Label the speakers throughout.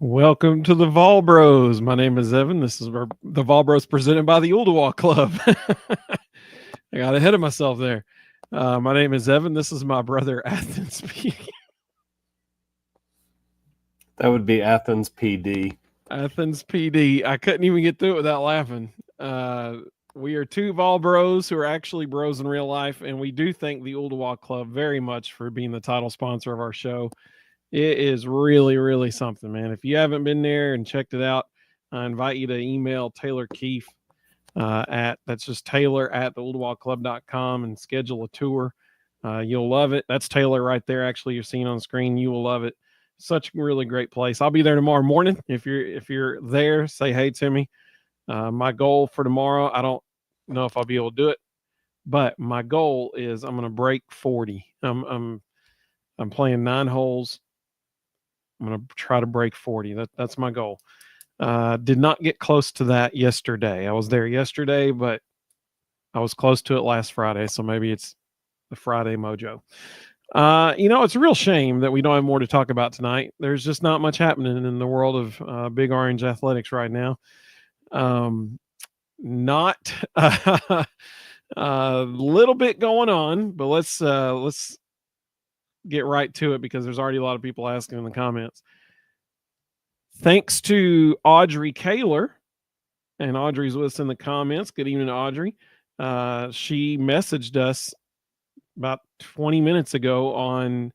Speaker 1: Welcome to the Vol Bros. My name is Evan. This is the Vol Bros presented by the Ooltewah Club. I got ahead of myself there. My name is Evan. This is my brother Athens.
Speaker 2: That would be Athens PD.
Speaker 1: Athens PD. I couldn't even get through it without laughing. We are two Vol Bros who are actually bros in real life, and we do thank the Ooltewah Club very much for being the title sponsor of our show. It is really, really something, man. If you haven't been there and checked it out, I invite you to email Taylor Keefe that's just Taylor at theoldwallclub.com and schedule a tour. You'll love it. That's Taylor right there. Actually, you're seeing on screen. You will love it. Such a really great place. I'll be there tomorrow morning. If you're there, say hey to me. My goal for tomorrow, I don't know if I'll be able to do it, but my goal is I'm going to break 40. I'm playing 9 holes. I'm going to try to break 40. That's my goal. Did not get close to that yesterday. I was there yesterday, but I was close to it last Friday. So maybe it's the Friday mojo. It's a real shame that we don't have more to talk about tonight. There's just not much happening in the world of Big Orange athletics right now. Not a little bit going on, but let's get right to it because there's already a lot of people asking in the comments. Thanks to Audrey Kaler, and Audrey's with us in the comments. Good evening, Audrey. She messaged us about 20 minutes ago on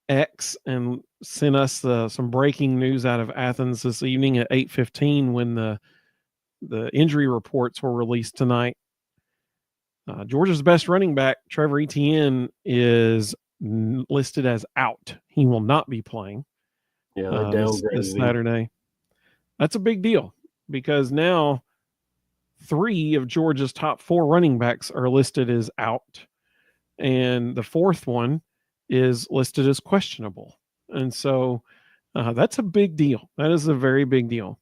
Speaker 1: X and sent us some breaking news out of Athens this evening at 8:15 when the injury reports were released tonight. Georgia's best running back, Trevor Etienne, is listed as out. He will not be playing.
Speaker 2: Yeah,
Speaker 1: this Saturday. That's a big deal because now 3 of Georgia's top 4 running backs are listed as out, and the 4th one is listed as questionable. And so that's a big deal. That is a very big deal.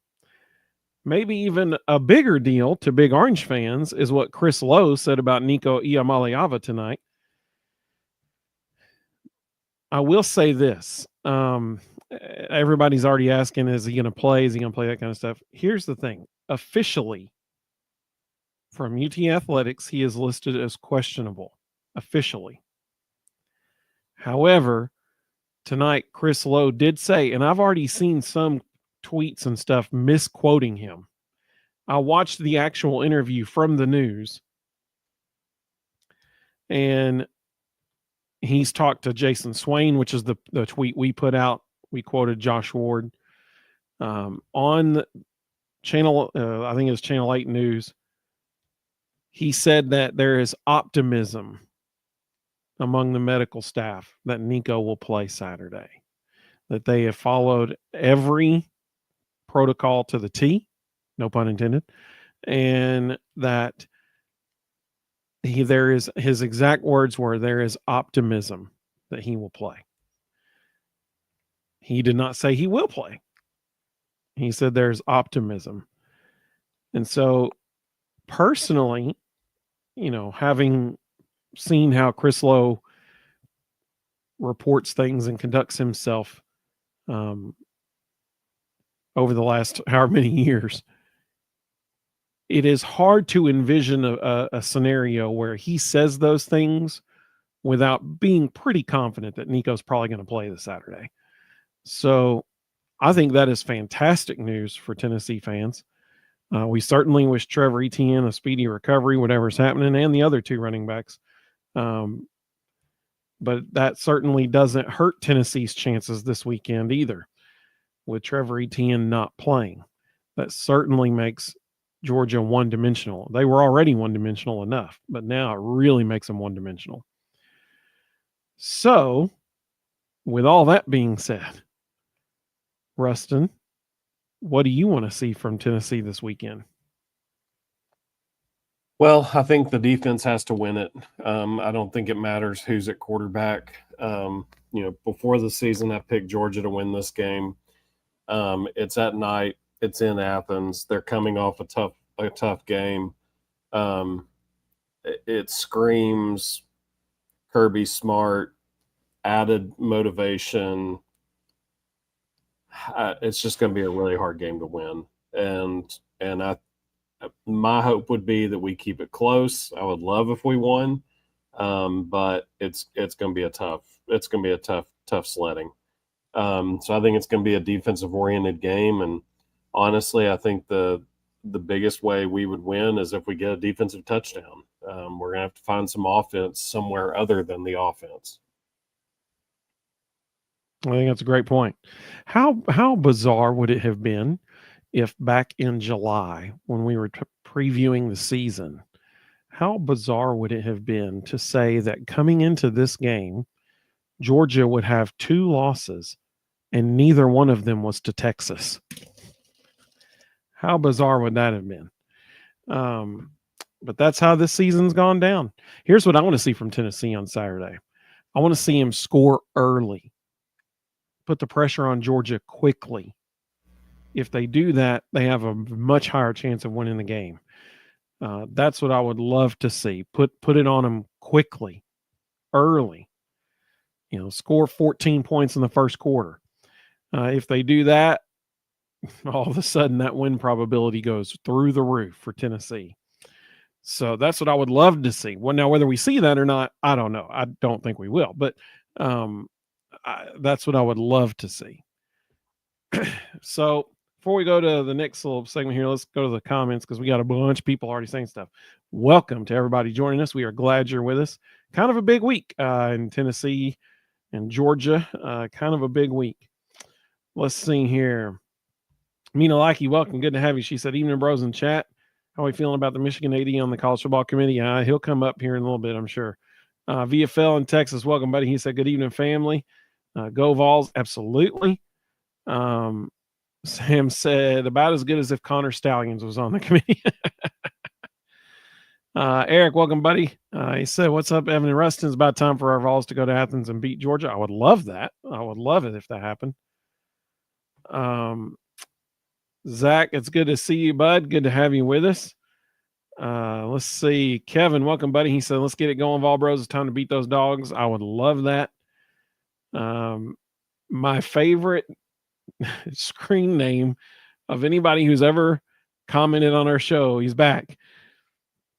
Speaker 1: Maybe even a bigger deal to Big Orange fans is what Chris Lowe said about Nico Iamaleava tonight. I will say this. Everybody's already asking, is he going to play? Is he going to play? That kind of stuff. Here's the thing. Officially, from UT Athletics, he is listed as questionable. Officially. However, tonight, Chris Lowe did say, and I've already seen some tweets and stuff misquoting him. I watched the actual interview from the news, and he's talked to Jason Swain, which is the tweet we put out. We quoted Josh Ward on channel, I think it was Channel 8 News. He said that there is optimism among the medical staff that Nico will play Saturday, that they have followed every protocol to the T, no pun intended, and that there is, his exact words were, there is optimism that he will play. He did not say he will play. He said there's optimism. And so personally, having seen how Chris Lowe reports things and conducts himself over the last however many years, it is hard to envision a scenario where he says those things without being pretty confident that Nico's probably going to play this Saturday. So I think that is fantastic news for Tennessee fans. We certainly wish Trevor Etienne a speedy recovery, whatever's happening, and the other 2 running backs. But that certainly doesn't hurt Tennessee's chances this weekend either, with Trevor Etienne not playing. That certainly makes Georgia one-dimensional. They were already one-dimensional enough, but now it really makes them one-dimensional. So, with all that being said, Rustin, what do you want to see from Tennessee this weekend?
Speaker 2: Well, I think the defense has to win it. I don't think it matters who's at quarterback. Before the season, I picked Georgia to win this game. It's at night. It's in Athens. They're coming off a tough game. It screams Kirby Smart, added motivation. it's just going to be a really hard game to win. And my hope would be that we keep it close. I would love if we won, but it's going to be a tough sledding. So I think it's going to be a defensive oriented game, and honestly, I think the biggest way we would win is if we get a defensive touchdown. We're going to have to find some offense somewhere other than the offense.
Speaker 1: I think that's a great point. How bizarre would it have been if back in July when we were previewing the season, how bizarre would it have been to say that coming into this game, Georgia would have 2 losses and neither one of them was to Texas? How bizarre would that have been? But that's how this season's gone down. Here's what I want to see from Tennessee on Saturday. I want to see him score early, put the pressure on Georgia quickly. If they do that, they have a much higher chance of winning the game. That's what I would love to see. Put it on them quickly, early. Score 14 points in the first quarter. If they do that, all of a sudden that win probability goes through the roof for Tennessee. So that's what I would love to see. Well, now whether we see that or not, I don't know. I don't think we will, but that's what I would love to see. So before we go to the next little segment here, let's go to the comments because we got a bunch of people already saying stuff. Welcome to everybody joining us. We are glad you're with us. Kind of a big week in Tennessee and Georgia. Kind of a big week. Let's see here. Mina Lackey, welcome. Good to have you. She said, evening, bros, in chat. How are we feeling about the Michigan AD on the college football committee? He'll come up here in a little bit, I'm sure. VFL in Texas, welcome, buddy. He said, good evening, family. Go Vols, absolutely. Sam said, about as good as if Connor Stallions was on the committee. Eric, welcome, buddy. He said, what's up, Evan and Rustin? It's about time for our Vols to go to Athens and beat Georgia. I would love that. I would love it if that happened. Zach, it's good to see you, bud. Good to have you with us. Let's see. Kevin, welcome, buddy. He said, let's get it going, Vol Bros. It's time to beat those dogs. I would love that. My favorite screen name of anybody who's ever commented on our show, he's back.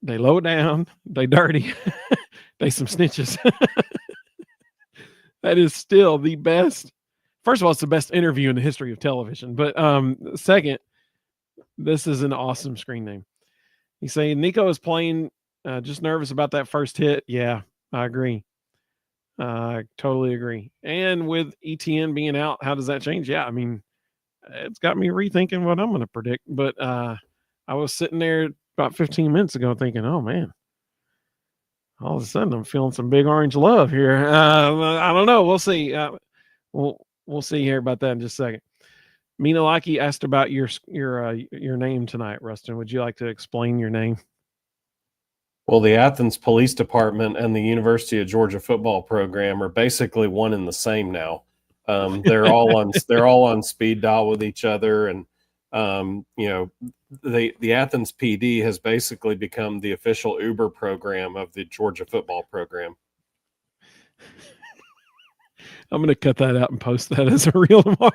Speaker 1: They low down, they dirty, they some snitches. That is still the best. First of all, it's the best interview in the history of television. But second, this is an awesome screen name. He's saying Nico is playing just nervous about that first hit. Yeah, I agree. I totally agree. And with ETN being out, how does that change? Yeah, I mean, it's got me rethinking what I'm going to predict. But I was sitting there about 15 minutes ago thinking, oh, man, all of a sudden I'm feeling some big orange love here. I don't know. We'll see. We'll see here about that in just a second. Mina Lackey asked about your name tonight, Rustin. Would you like to explain your name?
Speaker 2: Well, the Athens Police Department and the University of Georgia football program are basically one and the same now. They're all on speed dial with each other, and the Athens PD has basically become the official Uber program of the Georgia football program.
Speaker 1: I'm going to cut that out and post that as a reel tomorrow.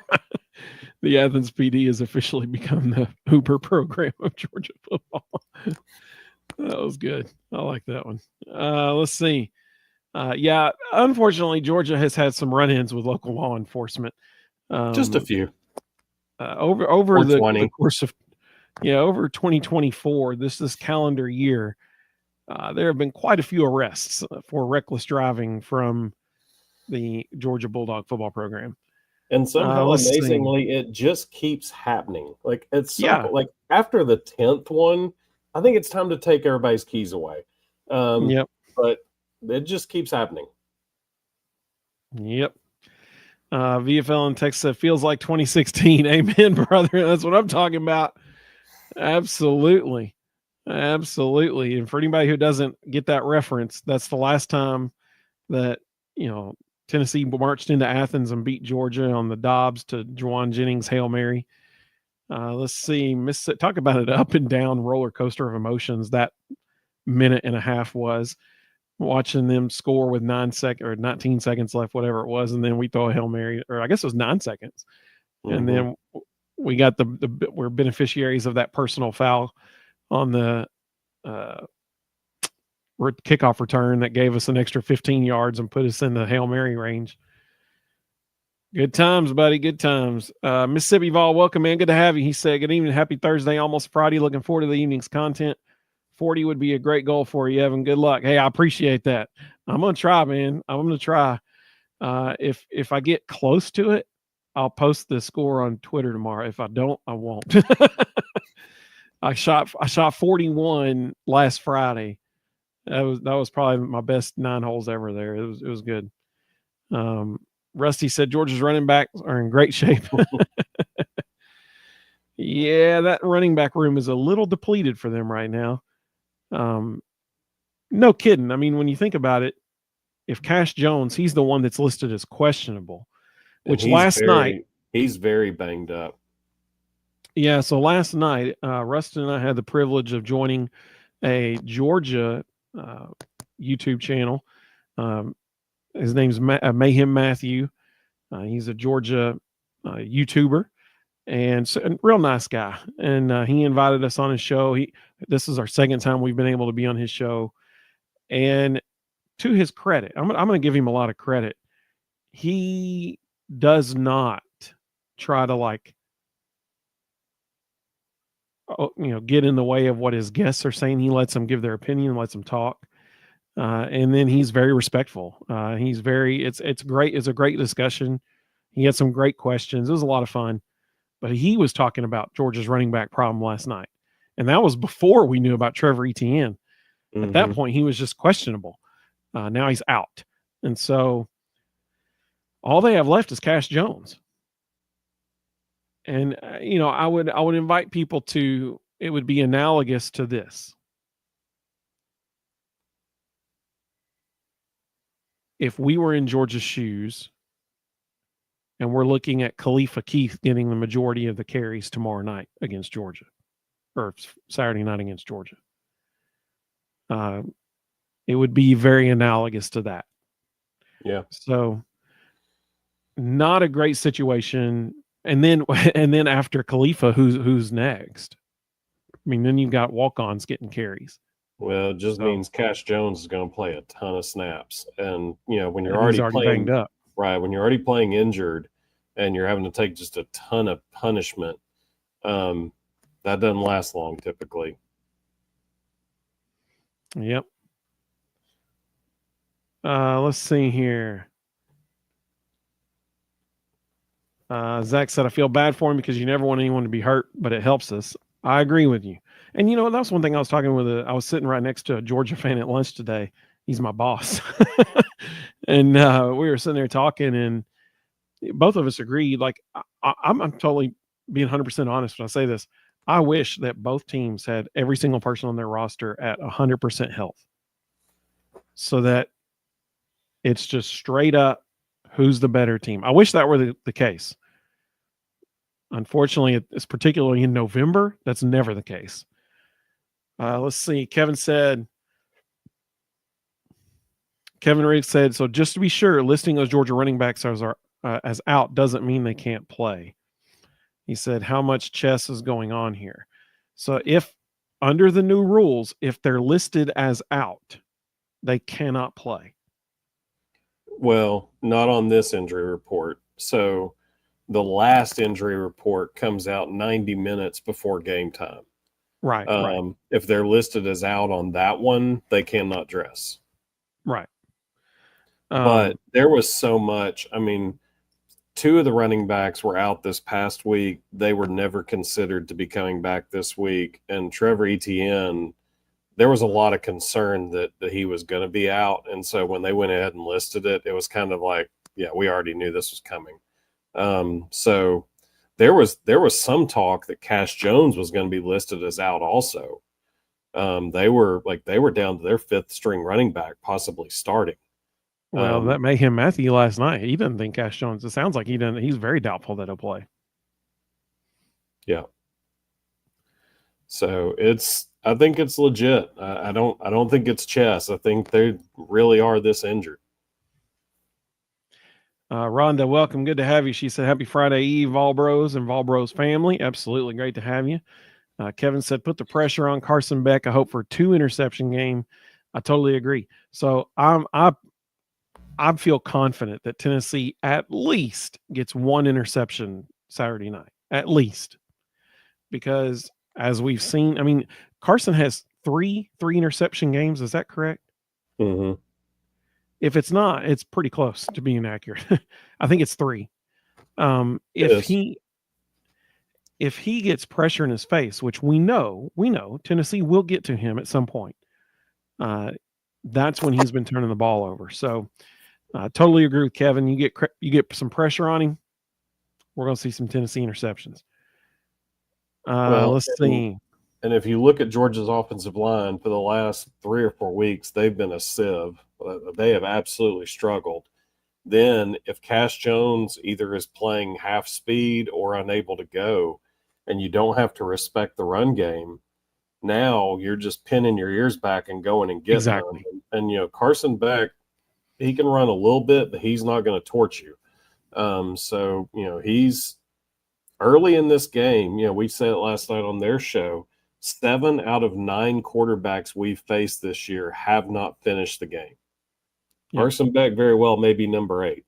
Speaker 1: The Athens PD has officially become the Uber program of Georgia football. That was good. I like that one. Let's see. Unfortunately, Georgia has had some run-ins with local law enforcement.
Speaker 2: Just a few.
Speaker 1: Over the course of over 2024, this calendar year, there have been quite a few arrests for reckless driving from the Georgia Bulldog football program.
Speaker 2: And somehow, amazingly, it just keeps happening. Like like after the 10th one, I think it's time to take everybody's keys away.
Speaker 1: Yep.
Speaker 2: But it just keeps happening.
Speaker 1: Yep. VFL in Texas said, feels like 2016. Amen, brother. That's what I'm talking about. Absolutely. Absolutely. And for anybody who doesn't get that reference, that's the last time that, Tennessee marched into Athens and beat Georgia on the Dobbs to Juwan Jennings Hail Mary. Let's see. Talk about an up and down roller coaster of emotions that minute and a half was. Watching them score with 19 seconds left, whatever it was, and then we throw a Hail Mary, or I guess it was 9 seconds. And then we got we're beneficiaries of that personal foul on the kickoff return that gave us an extra 15 yards and put us in the Hail Mary range. Good times, buddy. Good times. Mississippi Vol, welcome, man. Good to have you. He said, good evening. Happy Thursday, almost Friday. Looking forward to the evening's content. 40 would be a great goal for you, Evan. Good luck. Hey, I appreciate that. I'm going to try, man. I'm going to try. If I get close to it, I'll post the score on Twitter tomorrow. If I don't, I won't. I shot 41 last Friday. That was probably my best 9 holes ever there. It was good. Rusty said Georgia's running backs are in great shape. Yeah, that running back room is a little depleted for them right now. No kidding. I mean, when you think about it, if Cash Jones, he's the one that's listed as questionable, which night
Speaker 2: he's very banged up.
Speaker 1: Yeah, so last night, Rustin and I had the privilege of joining a Georgia YouTube channel. His name's Mayhem Matthew. He's a Georgia YouTuber, and so a real nice guy. And he invited us on his show. This is our second time we've been able to be on his show. And to his credit, I'm going to give him a lot of credit. He does not try to get in the way of what his guests are saying. He lets them give their opinion, lets them talk. And then he's very respectful. It's great. It's a great discussion. He had some great questions. It was a lot of fun, but he was talking about Georgia's running back problem last night. And that was before we knew about Trevor Etienne. Mm-hmm. At that point, he was just questionable. Now he's out. And so all they have left is Cash Jones. And, I would invite people to, it would be analogous to this. If we were in Georgia's shoes and we're looking at Khalifa Keith getting the majority of the carries tomorrow night against Georgia, or Saturday night against Georgia, it would be very analogous to that.
Speaker 2: Yeah.
Speaker 1: So not a great situation. And then after Khalifa, who's next? I mean, then you've got walk-ons getting carries.
Speaker 2: Well, it just means Cash Jones is going to play a ton of snaps. And, when you're
Speaker 1: already
Speaker 2: playing
Speaker 1: banged up,
Speaker 2: right, when you're already playing injured and you're having to take just a ton of punishment, that doesn't last long typically.
Speaker 1: Yep. Let's see here. Zach said, I feel bad for him because you never want anyone to be hurt, but it helps us. I agree with you. And that's one thing I was talking with. I was sitting right next to a Georgia fan at lunch today. He's my boss. And we were sitting there talking, and both of us agreed. I'm totally being 100% honest when I say this. I wish that both teams had every single person on their roster at 100% health, so that it's just straight up who's the better team. I wish that were the case. Unfortunately, it's particularly in November, that's never the case. Let's see. Kevin Riggs said, so just to be sure, listing those Georgia running backs as out doesn't mean they can't play. He said, how much chess is going on here? So if under the new rules, if they're listed as out, they cannot play.
Speaker 2: Well, not on this injury report. So the last injury report comes out 90 minutes before game time.
Speaker 1: Right. Right.
Speaker 2: If they're listed as out on that one, they cannot dress.
Speaker 1: Right.
Speaker 2: But there was so much. I mean, 2 of the running backs were out this past week. They were never considered to be coming back this week. And Trevor Etienne, there was a lot of concern that he was going to be out. And so when they went ahead and listed it, it was kind of like, yeah, we already knew this was coming. So there was some talk that Cash Jones was going to be listed as out also. They were down to their 5th string running back, possibly starting.
Speaker 1: Well, that Mayhem Matthew last night, he didn't think Cash Jones. It sounds like he didn't. He's very doubtful that he'll play.
Speaker 2: Yeah. So I think it's legit. I don't think it's chess. I think they really are this injured.
Speaker 1: Rhonda, welcome. Good to have you. She said, Happy Friday Eve, Vol Bros and Vol Bros family. Absolutely great to have you. Kevin said, put the pressure on Carson Beck. I hope for a 2 interception game. I totally agree. So I feel confident that Tennessee at least gets 1 interception Saturday night, at least, because as we've seen, I mean, Carson has three interception games. Is that correct?
Speaker 2: Mm-hmm.
Speaker 1: If it's not, it's pretty close to being accurate. I think it's 3. If he gets pressure in his face, which we know Tennessee will get to him at some point, that's when he's been turning the ball over. So totally agree with Kevin. You get some pressure on him, we're going to see some Tennessee interceptions. Let's see.
Speaker 2: And if you look at Georgia's offensive line for the last 3 or 4 weeks, they've been a sieve. They have absolutely struggled. Then if Cash Jones either is playing half speed or unable to go, and you don't have to respect the run game, now you're just pinning your ears back and going and getting
Speaker 1: Exactly.
Speaker 2: them. And Carson Beck, he can run a little bit, but he's not going to torch you. So he's early in this game. We said it last night on their show. 7 out of 9 quarterbacks we've faced this year have not finished the game. Yep. Carson Beck very well may be number 8.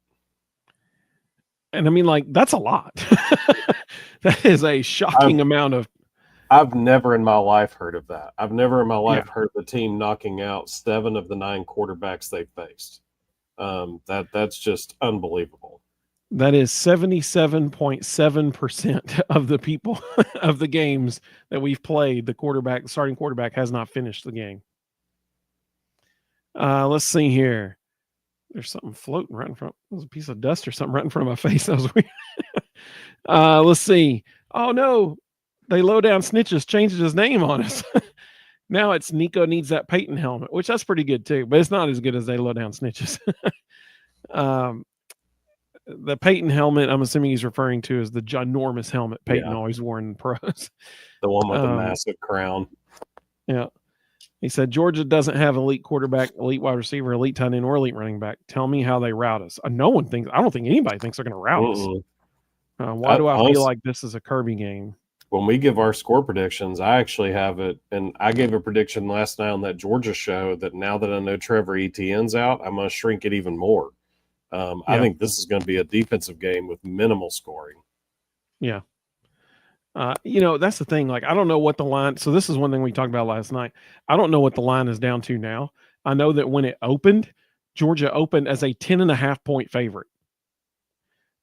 Speaker 1: And I mean, that's a lot. That is a shocking amount of.
Speaker 2: I've never in my life heard of that. I've never in my life heard the team knocking out 7 of the 9 quarterbacks they faced. That's just unbelievable.
Speaker 1: That is 77.7% of the people of the games that we've played. The starting quarterback has not finished the game. Let's see here. There's something floating right in front. There's a piece of dust or something right in front of my face. That was weird. Let's see. Oh no, they low down snitches changed his name on us. Now it's Nico needs that Peyton helmet, which that's pretty good too, but it's not as good as they low down snitches. The Peyton helmet, I'm assuming he's referring to as the ginormous helmet Peyton always wore in pros.
Speaker 2: The one with the massive crown.
Speaker 1: Yeah. He said, Georgia doesn't have elite quarterback, elite wide receiver, elite tight end, or elite running back. Tell me how they route us. I don't think anybody thinks they're going to route us. Why do I feel like this is a Kirby game?
Speaker 2: When we give our score predictions, I actually have it, and I gave a prediction last night on that Georgia show that now that I know Trevor Etienne's out, I'm going to shrink it even more. I think this is going to be a defensive game with minimal scoring.
Speaker 1: Yeah. That's the thing. I don't know what the line. So this is one thing we talked about last night. I don't know what the line is down to now. I know that when it opened, Georgia opened as a 10.5 point favorite.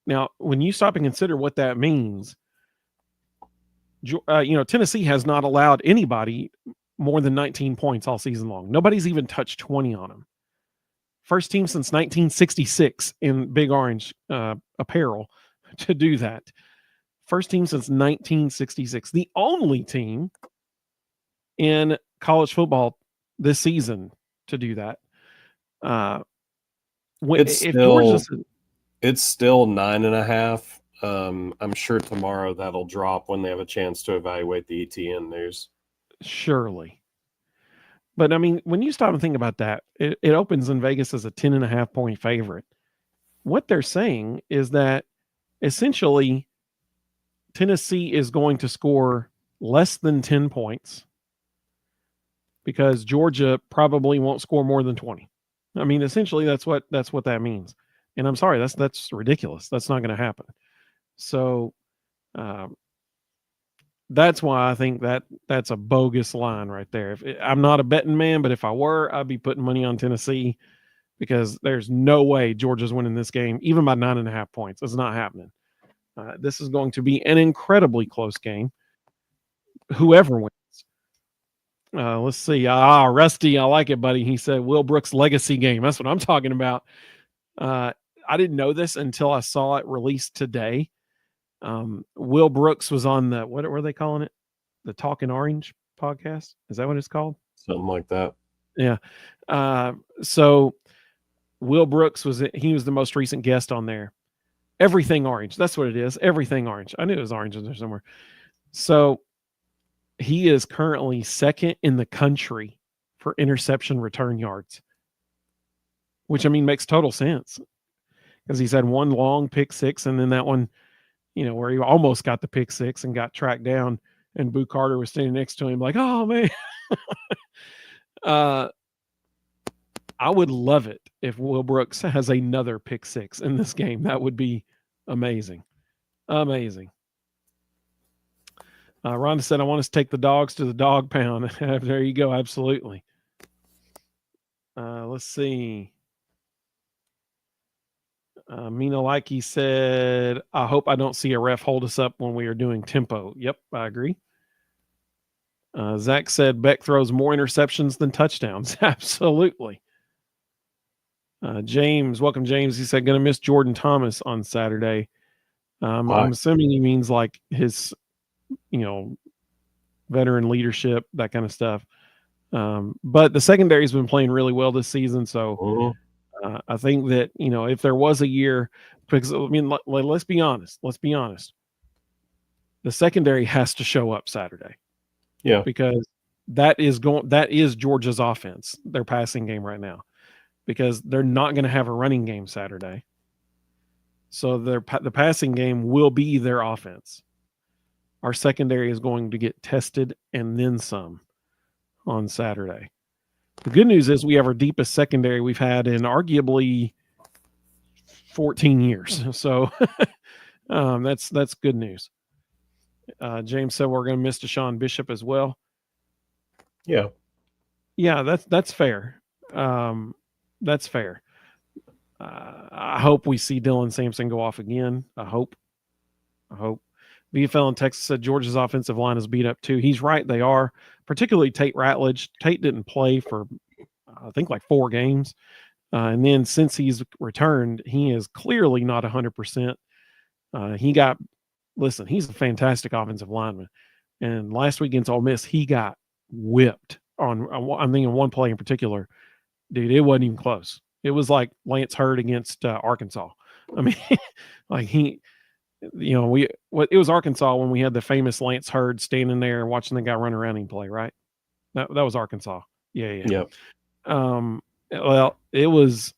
Speaker 1: Now, when you stop and consider what that means, Tennessee has not allowed anybody more than 19 points all season long. Nobody's even touched 20 on them. First team since 1966 in Big Orange apparel to do that. First team since 1966. The only team in college football this season to do that.
Speaker 2: It's still 9.5. I'm sure tomorrow that'll drop when they have a chance to evaluate the ETN news.
Speaker 1: Surely. But I mean, when you stop and think about that, it opens in Vegas as a 10.5 point favorite. What they're saying is that essentially Tennessee is going to score less than 10 points because Georgia probably won't score more than 20. I mean, essentially that's what that means. And I'm sorry, that's ridiculous. That's not going to happen. So that's why I think that's a bogus line right there. I'm not a betting man, but if I were, I'd be putting money on Tennessee because there's no way Georgia's winning this game, even by 9.5 points. It's not happening. This is going to be an incredibly close game. Whoever wins. Let's see. Rusty, I like it, buddy. He said Will Brooks legacy game. That's what I'm talking about. I didn't know this until I saw it released today. Will Brooks was on the, what were they calling it? The Talking Orange podcast. Is that what it's called?
Speaker 2: Something like that.
Speaker 1: Yeah. So Will Brooks he was the most recent guest on there. Everything Orange. That's what it is. Everything Orange. I knew it was orange in there somewhere. So he is currently second in the country for interception return yards, which I mean makes total sense. because he's had one long pick six, and then that one, where he almost got the pick six and got tracked down, and Boo Carter was standing next to him like, oh man. I would love it if Will Brooks has another pick six in this game. That would be amazing. Amazing. Rhonda said, I want us to take the dogs to the dog pound. There you go. Absolutely. Let's see. Mina Likey said, I hope I don't see a ref hold us up when we are doing tempo. Yep, I agree. Zach said, Beck throws more interceptions than touchdowns. Absolutely. James, welcome, James. He said, going to miss Jordan Thomas on Saturday. I'm assuming he means like his, veteran leadership, that kind of stuff. But the secondary has been playing really well this season. So I think that, if there was a year, because let's be honest. The secondary has to show up Saturday.
Speaker 2: Yeah.
Speaker 1: Because that is Georgia's offense, their passing game right now, because they're not going to have a running game Saturday. So the passing game will be their offense. Our secondary is going to get tested and then some on Saturday. The good news is we have our deepest secondary we've had in arguably 14 years. So that's good news. James said we're going to miss Deshaun Bishop as well.
Speaker 2: Yeah.
Speaker 1: Yeah, that's fair. That's fair. I hope we see Dylan Sampson go off again. I hope. VFL in Texas said Georgia's offensive line is beat up too. He's right. They are, particularly Tate Ratledge. Tate didn't play for, I think, like 4 games. And then since he's returned, he is clearly not 100%. He's a fantastic offensive lineman. And last week against Ole Miss, he got whipped on, I'm thinking one play in particular. Dude, it wasn't even close. It was like Lance Hurd against Arkansas. I mean, like it was Arkansas when we had the famous Lance Hurd standing there and watching the guy run around and play, right? That was Arkansas. Yeah.
Speaker 2: Yep.
Speaker 1: Well, it was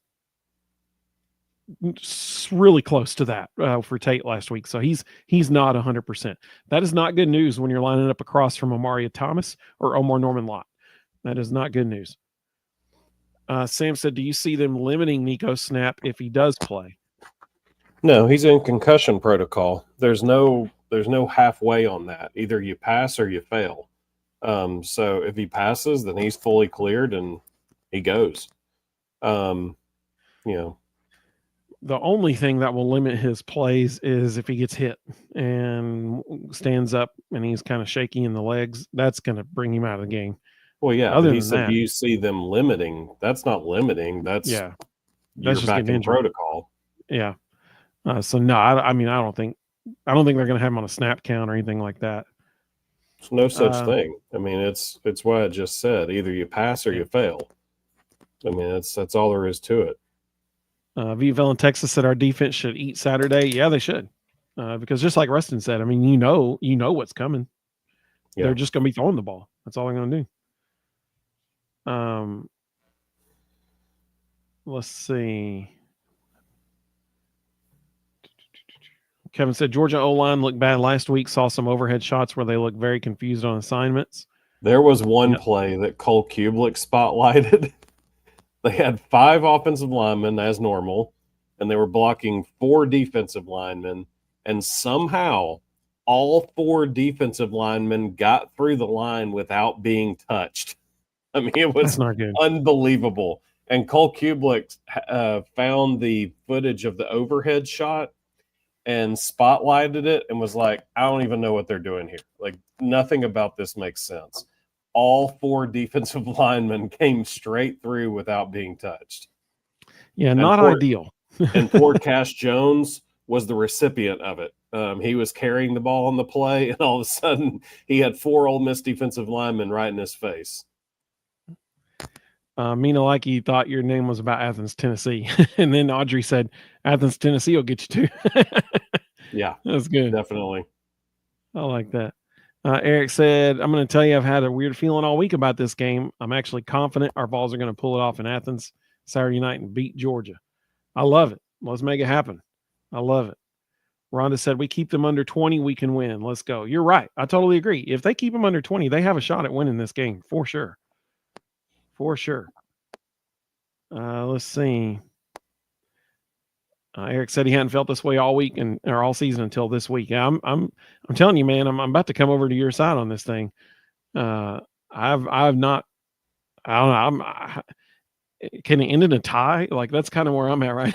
Speaker 1: really close to that for Tate last week. So he's not 100%. That is not good news when you're lining up across from Amaria Thomas or Omar Norman Lott. That is not good news. Sam said, do you see them limiting Nico Snap if he does play?
Speaker 2: No, he's in concussion protocol. There's no halfway on that. Either you pass or you fail. So if he passes, then he's fully cleared and he goes. The
Speaker 1: only thing that will limit his plays is if he gets hit and stands up and he's kind of shaky in the legs. That's going to bring him out of the game.
Speaker 2: Well, yeah. He said, do you see them limiting? That's not limiting. That's
Speaker 1: just
Speaker 2: back in protocol.
Speaker 1: Yeah. So no, I don't think they're going to have him on a snap count or anything like that.
Speaker 2: There's no such thing. I mean, it's what I just said. Either you pass or you fail. I mean, that's all there is to it.
Speaker 1: VFL in Texas said our defense should eat Saturday. Yeah, they should. Because just like Rustin said, I mean, you know what's coming. Yeah. They're just going to be throwing the ball. That's all they're going to do. Let's see. Kevin said Georgia O-line looked bad last week. Saw some overhead shots where they looked very confused on assignments.
Speaker 2: There was one play that Cole Kublik spotlighted. They had 5 offensive linemen as normal, and they were blocking 4 defensive linemen, and somehow all 4 defensive linemen got through the line without being touched. I mean, it was
Speaker 1: not good.
Speaker 2: Unbelievable. And Cole Kublik found the footage of the overhead shot and spotlighted it and was like, I don't even know what they're doing here. Like, nothing about this makes sense. All 4 defensive linemen came straight through without being touched.
Speaker 1: Yeah, not ideal.
Speaker 2: And poor Cash Jones was the recipient of it. He was carrying the ball on the play, and all of a sudden he had 4 Ole Miss defensive linemen right in his face.
Speaker 1: Mina Likey thought your name was about Athens, Tennessee. And then Audrey said, Athens, Tennessee will get you too.
Speaker 2: Yeah.
Speaker 1: That's good.
Speaker 2: Definitely.
Speaker 1: I like that. Eric said, I'm going to tell you, I've had a weird feeling all week about this game. I'm actually confident our Vols are going to pull it off in Athens Saturday night and beat Georgia. I love it. Let's make it happen. I love it. Rhonda said, we keep them under 20, we can win. Let's go. You're right. I totally agree. If they keep them under 20, they have a shot at winning this game for sure. For sure. Let's see. Eric said he hadn't felt this way all week or all season until this week. Yeah, I'm telling you, man, I'm about to come over to your side on this thing. I've not. I don't know. Can it end in a tie? Like that's kind of where I'm at right.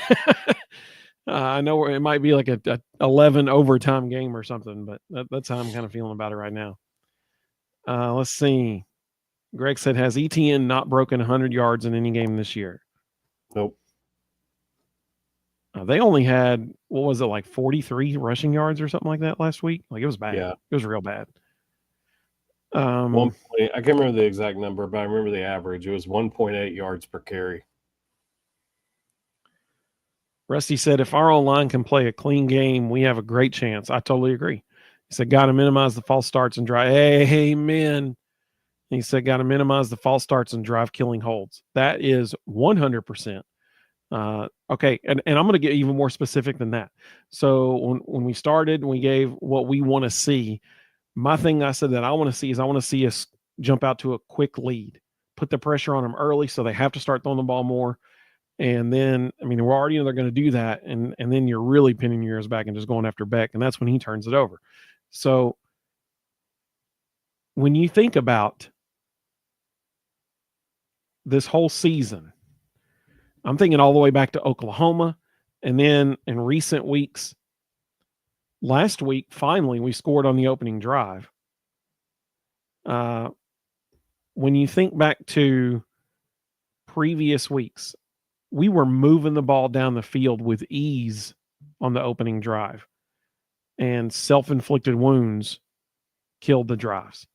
Speaker 1: I know it might be like a 11 overtime game or something, but that's how I'm kind of feeling about it right now. Let's see. Greg said, has ETN not broken 100 yards in any game this year?
Speaker 2: Nope.
Speaker 1: They only had, what was it, like 43 rushing yards or something like that last week? Like it was bad.
Speaker 2: Yeah.
Speaker 1: It was real bad.
Speaker 2: I can't remember the exact number, but I remember the average. It was 1.8 yards per carry.
Speaker 1: Rusty said, if our O-line can play a clean game, we have a great chance. I totally agree. He said, got to minimize the false starts and drive. Amen. He said, got to minimize the false starts and drive killing holds. That is 100%. Okay. And I'm going to get even more specific than that. So when we started, we gave what we want to see. My thing I said that I want to see is I want to see us jump out to a quick lead, put the pressure on them early so they have to start throwing the ball more. And then, I mean, we're already they're going to do that. And then you're really pinning your ears back and just going after Beck. And that's when he turns it over. So when you think about this whole season, I'm thinking all the way back to Oklahoma. And then in recent weeks, last week, finally, we scored on the opening drive. When you think back to previous weeks, we were moving the ball down the field with ease on the opening drive, and self-inflicted wounds killed the drives.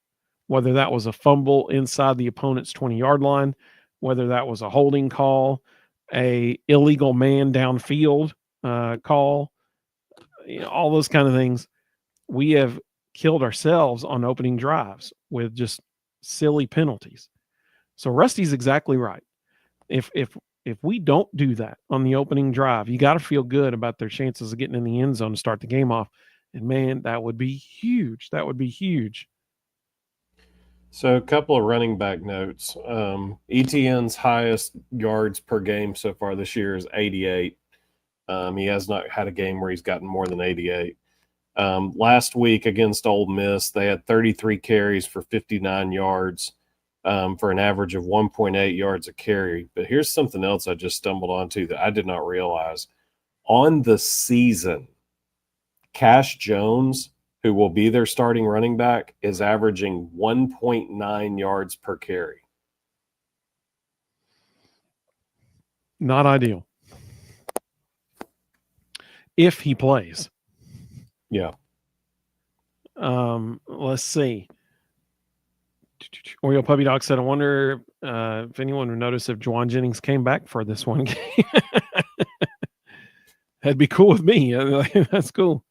Speaker 1: Whether that was a fumble inside the opponent's 20-yard line, whether that was a holding call, a illegal man downfield call, all those kind of things, we have killed ourselves on opening drives with just silly penalties. So Rusty's exactly right. If we don't do that on the opening drive, you got to feel good about their chances of getting in the end zone to start the game off. And man, that would be huge. That would be huge.
Speaker 2: So a couple of running back notes. ETN's highest yards per game so far this year is 88. He has not had a game where he's gotten more than 88. Last week against Ole Miss, they had 33 carries for 59 yards. For an average of 1.8 yards a carry. But here's something else I just stumbled onto that I did not realize. On the season, Cash Jones, who will be their starting running back, is averaging 1.9 yards per carry.
Speaker 1: Not ideal. If he plays.
Speaker 2: Yeah.
Speaker 1: Let's see. Oreo Puppy Dog said, I wonder if anyone would notice if Juwan Jennings came back for this one game. That'd be cool with me. That's cool.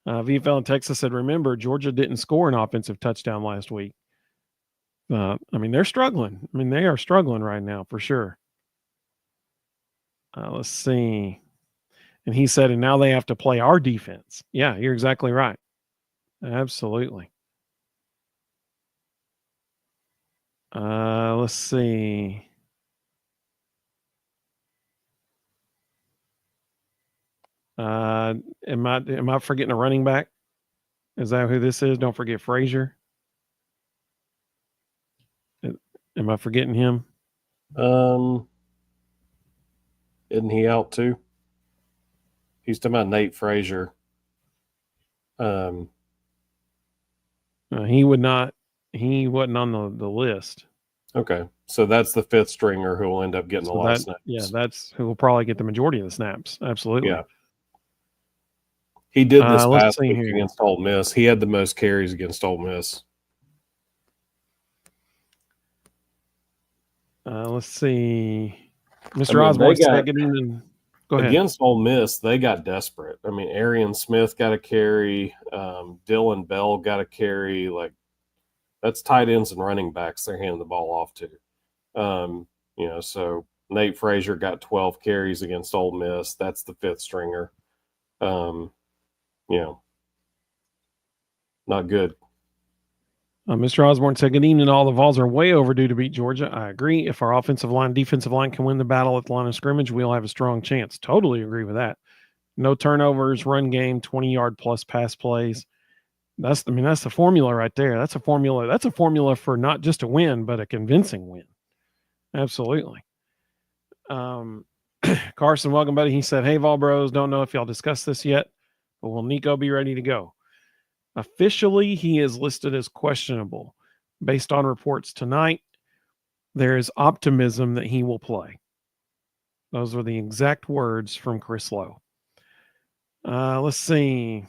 Speaker 1: VFL in Texas said, remember, Georgia didn't score an offensive touchdown last week. I mean, they're struggling. I mean, they are struggling right now for sure. Let's see. And he said, and now they have to play our defense. Yeah, you're exactly right. Absolutely. Let's see. Am I forgetting a running back? Is that who this is? Don't forget Frazier. Am I forgetting him?
Speaker 2: Isn't he out too? He's talking about Nate Frazier.
Speaker 1: He would not. He wasn't on the list.
Speaker 2: Okay, so that's the fifth stringer who will end up getting a lot of snaps.
Speaker 1: Yeah, that's who will probably get the majority of the snaps. Absolutely.
Speaker 2: Yeah. He did this past week against Ole Miss. He had the most carries against Ole Miss.
Speaker 1: Let's see. Mr. Osborne said, go ahead.
Speaker 2: Against Ole Miss, they got desperate. I mean, Arian Smith got a carry. Dylan Bell got a carry. Like, that's tight ends and running backs they're handing the ball off to. So Nate Frazier got 12 carries against Ole Miss. That's the fifth stringer. Not good.
Speaker 1: Mr. Osborne said, good evening. All the Vols are way overdue to beat Georgia. I agree. If our offensive line, defensive line can win the battle at the line of scrimmage, we'll have a strong chance. Totally agree with that. No turnovers, run game, 20-yard plus pass plays. That's the formula right there. That's a formula. That's a formula for not just a win, but a convincing win. Absolutely. Carson, welcome, buddy. He said, hey, Vol Bros, don't know if y'all discussed this yet, but will Nico be ready to go? Officially, he is listed as questionable. Based on reports tonight, there is optimism that he will play. Those were the exact words from Chris Lowe. Let's see.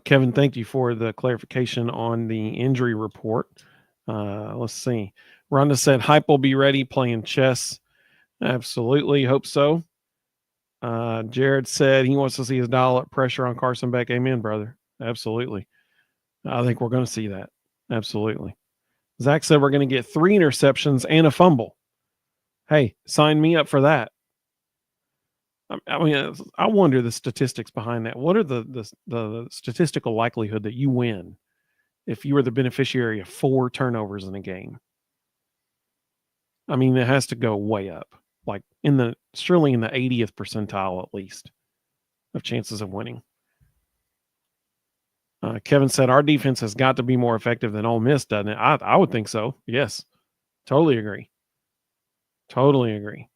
Speaker 1: Kevin, thank you for the clarification on the injury report. Let's see. Rhonda said, Hype will be ready playing chess. Absolutely. Hope so. Jared said he wants to see his dial-up pressure on Carson Beck. Amen, brother. Absolutely. I think we're going to see that. Absolutely. Zach said we're going to get 3 interceptions and a fumble. Hey, sign me up for that. I mean, I wonder the statistics behind that. What are the statistical likelihood that you win if you were the beneficiary of 4 turnovers in a game? I mean, it has to go way up, like surely in the 80th percentile at least of chances of winning. Kevin said our defense has got to be more effective than Ole Miss, doesn't it? I would think so. Yes, totally agree. Totally agree.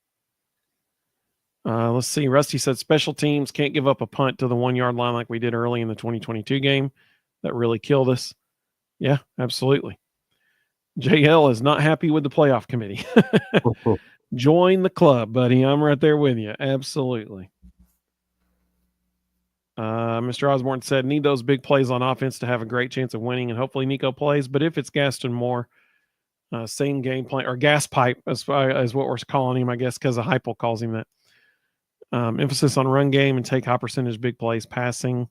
Speaker 1: Let's see. Rusty said special teams can't give up a punt to the 1-yard line like we did early in the 2022 game. That really killed us. Yeah, absolutely. JL is not happy with the playoff committee. Join the club, buddy. I'm right there with you. Absolutely. Mr. Osborne said, need those big plays on offense to have a great chance of winning, and hopefully Nico plays. But if it's Gaston Moore, same game plan, or gas pipe as what we're calling him, I guess, because Heupel calls him that. Emphasis on run game and take high percentage big plays passing.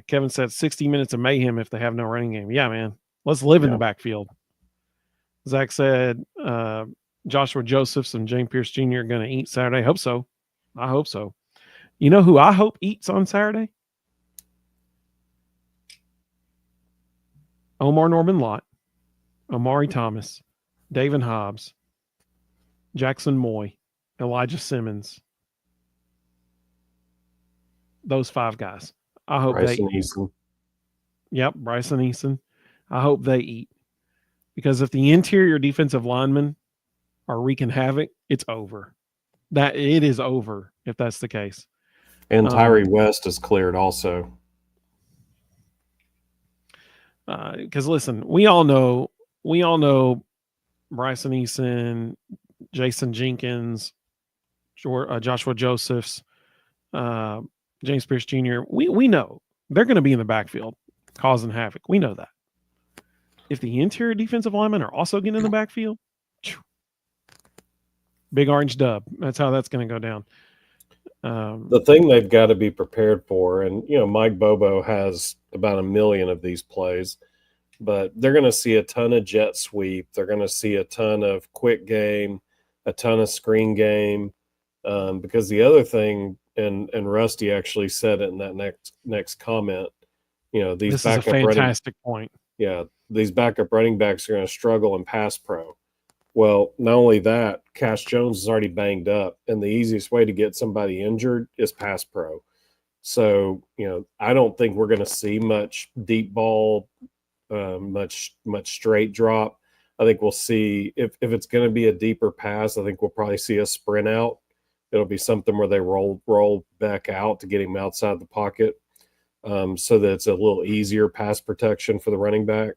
Speaker 1: Kevin said 60 minutes of mayhem if they have no running game. Yeah, man. Let's live in the backfield. Zach said Joshua Josephs and James Pierce Jr. are going to eat Saturday. Hope so. I hope so. You know who I hope eats on Saturday? Omar Norman Lott, Amari Thomas, David Hobbs, Jackson Moy, Elijah Simmons. Those 5 guys. I hope
Speaker 2: Bryson Eason.
Speaker 1: Yep, Bryson Eason. I hope they eat. Because if the interior defensive linemen are wreaking havoc, it's over. It is over if that's the case.
Speaker 2: And Tyree West is cleared also.
Speaker 1: Because listen, we all know Bryson Eason, Jason Jenkins, Joshua Josephs, James Pierce Jr. We know they're going to be in the backfield causing havoc. We know that. If the interior defensive linemen are also getting in the backfield, big orange dub. That's how that's going to go down.
Speaker 2: The thing they've got to be prepared for, and Mike Bobo has about 1 million of these plays, but they're going to see a ton of jet sweep. They're going to see a ton of quick game, a ton of screen game, because the other thing, and Rusty actually said it in that next comment, these
Speaker 1: this
Speaker 2: backup
Speaker 1: is a fantastic point.
Speaker 2: Yeah, these backup running backs are going to struggle in pass pro. Well, not only that, Cash Jones is already banged up, and the easiest way to get somebody injured is pass pro. So, I don't think we're going to see much deep ball, much straight drop. I think we'll see if it's going to be a deeper pass, I think we'll probably see a sprint out. It'll be something where they roll back out to get him outside the pocket, so that it's a little easier pass protection for the running back.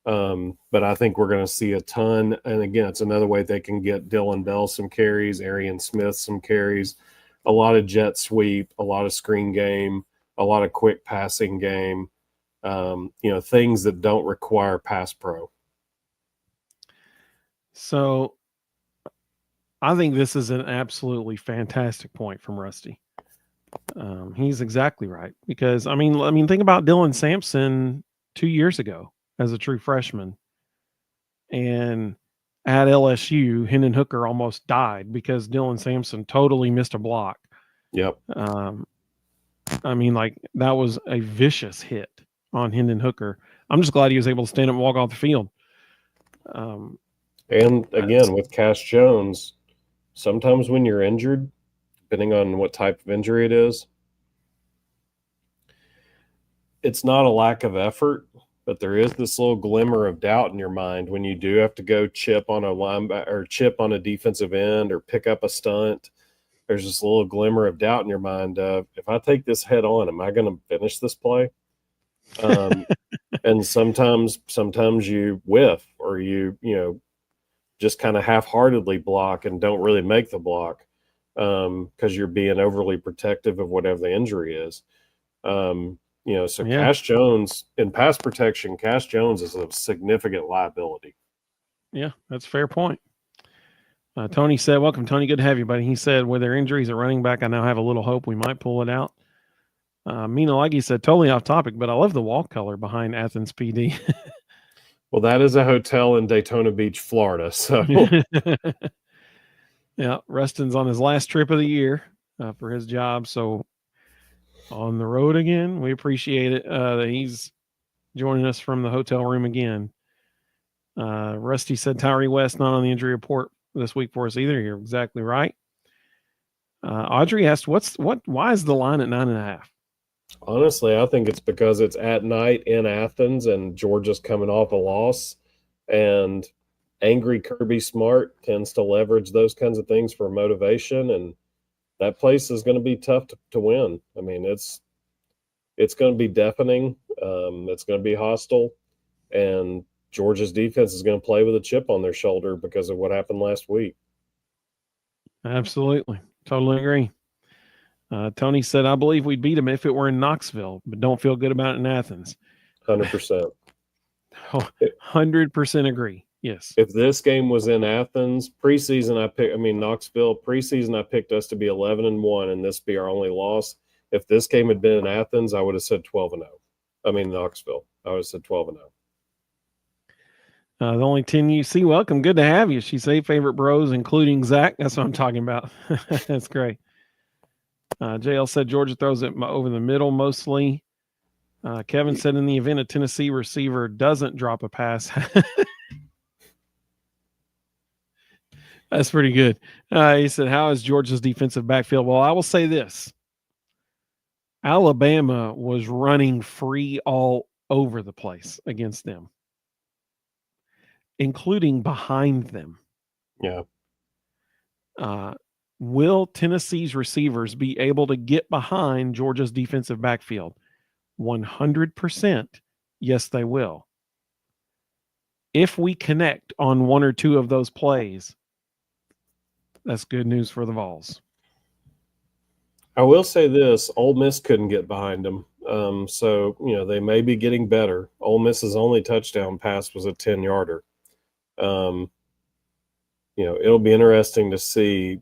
Speaker 2: But I think we're going to see a ton. And again, it's another way they can get Dylan Bell some carries, Arian Smith some carries, a lot of jet sweep, a lot of screen game, a lot of quick passing game, things that don't require pass pro.
Speaker 1: So I think this is an absolutely fantastic point from Rusty. He's exactly right, because I mean, think about Dylan Sampson 2 years ago. as a true freshman. And at LSU, Hendon Hooker almost died because Dylan Sampson totally missed a block.
Speaker 2: Yep.
Speaker 1: I mean, like, that was a vicious hit on Hendon Hooker. I'm just glad he was able to stand up and walk off the field.
Speaker 2: And again, with Cash Jones, sometimes when you're injured, depending on what type of injury it is, it's not a lack of effort, but there is this little glimmer of doubt in your mind when you do have to go chip on a linebacker or chip on a defensive end or pick up a stunt. There's this little glimmer of doubt in your mind of, if I take this head on, am I going to finish this play? And sometimes you whiff, or you just kind of half-heartedly block and don't really make the block because you're being overly protective of whatever the injury is. So
Speaker 1: Yeah.
Speaker 2: Cash Jones, in pass protection, Cash Jones is a significant liability.
Speaker 1: Yeah, that's a fair point. Tony said, welcome, Tony. Good to have you, buddy. He said, with their injuries at running back, I now have a little hope we might pull it out. Mina Leggy said, totally off topic, but I love the wall color behind Athens PD.
Speaker 2: Well, that is a hotel in Daytona Beach, Florida. So,
Speaker 1: yeah, Rustin's on his last trip of the year for his job. So, on the road again. We appreciate it that he's joining us from the hotel room again. Rusty said Tyree West not on the injury report this week for us either. You're exactly right. Audrey asked, why is the line at 9.5?
Speaker 2: Honestly, I think it's because it's at night in Athens and Georgia's coming off a loss, and angry Kirby Smart tends to leverage those kinds of things for motivation, and that place is going to be tough to win. I mean, it's going to be deafening. It's going to be hostile, and Georgia's defense is going to play with a chip on their shoulder because of what happened last week.
Speaker 1: Absolutely. Totally agree. Tony said, I believe we'd beat them if it were in Knoxville, but don't feel good about it in Athens.
Speaker 2: 100%.
Speaker 1: 100% agree. Yes.
Speaker 2: If this game was in Athens, Knoxville, preseason, I picked us to be 11-1, and this be our only loss. If this game had been in Athens, I would have said 12-0. Knoxville. I would have said 12-0.
Speaker 1: The only 10 you see, welcome. Good to have you. She said favorite bros, including Zach. That's what I'm talking about. That's great. JL said Georgia throws it over the middle mostly. Kevin said in the event a Tennessee receiver doesn't drop a pass. That's pretty good. He said, how is Georgia's defensive backfield? Well, I will say this. Alabama was running free all over the place against them, including behind them.
Speaker 2: Yeah.
Speaker 1: Will Tennessee's receivers be able to get behind Georgia's defensive backfield? 100%. Yes, they will. If we connect on one or two of those plays, that's good news for the Vols.
Speaker 2: I will say this, Ole Miss couldn't get behind them. So, they may be getting better. Ole Miss's only touchdown pass was a 10-yarder. It'll be interesting to see.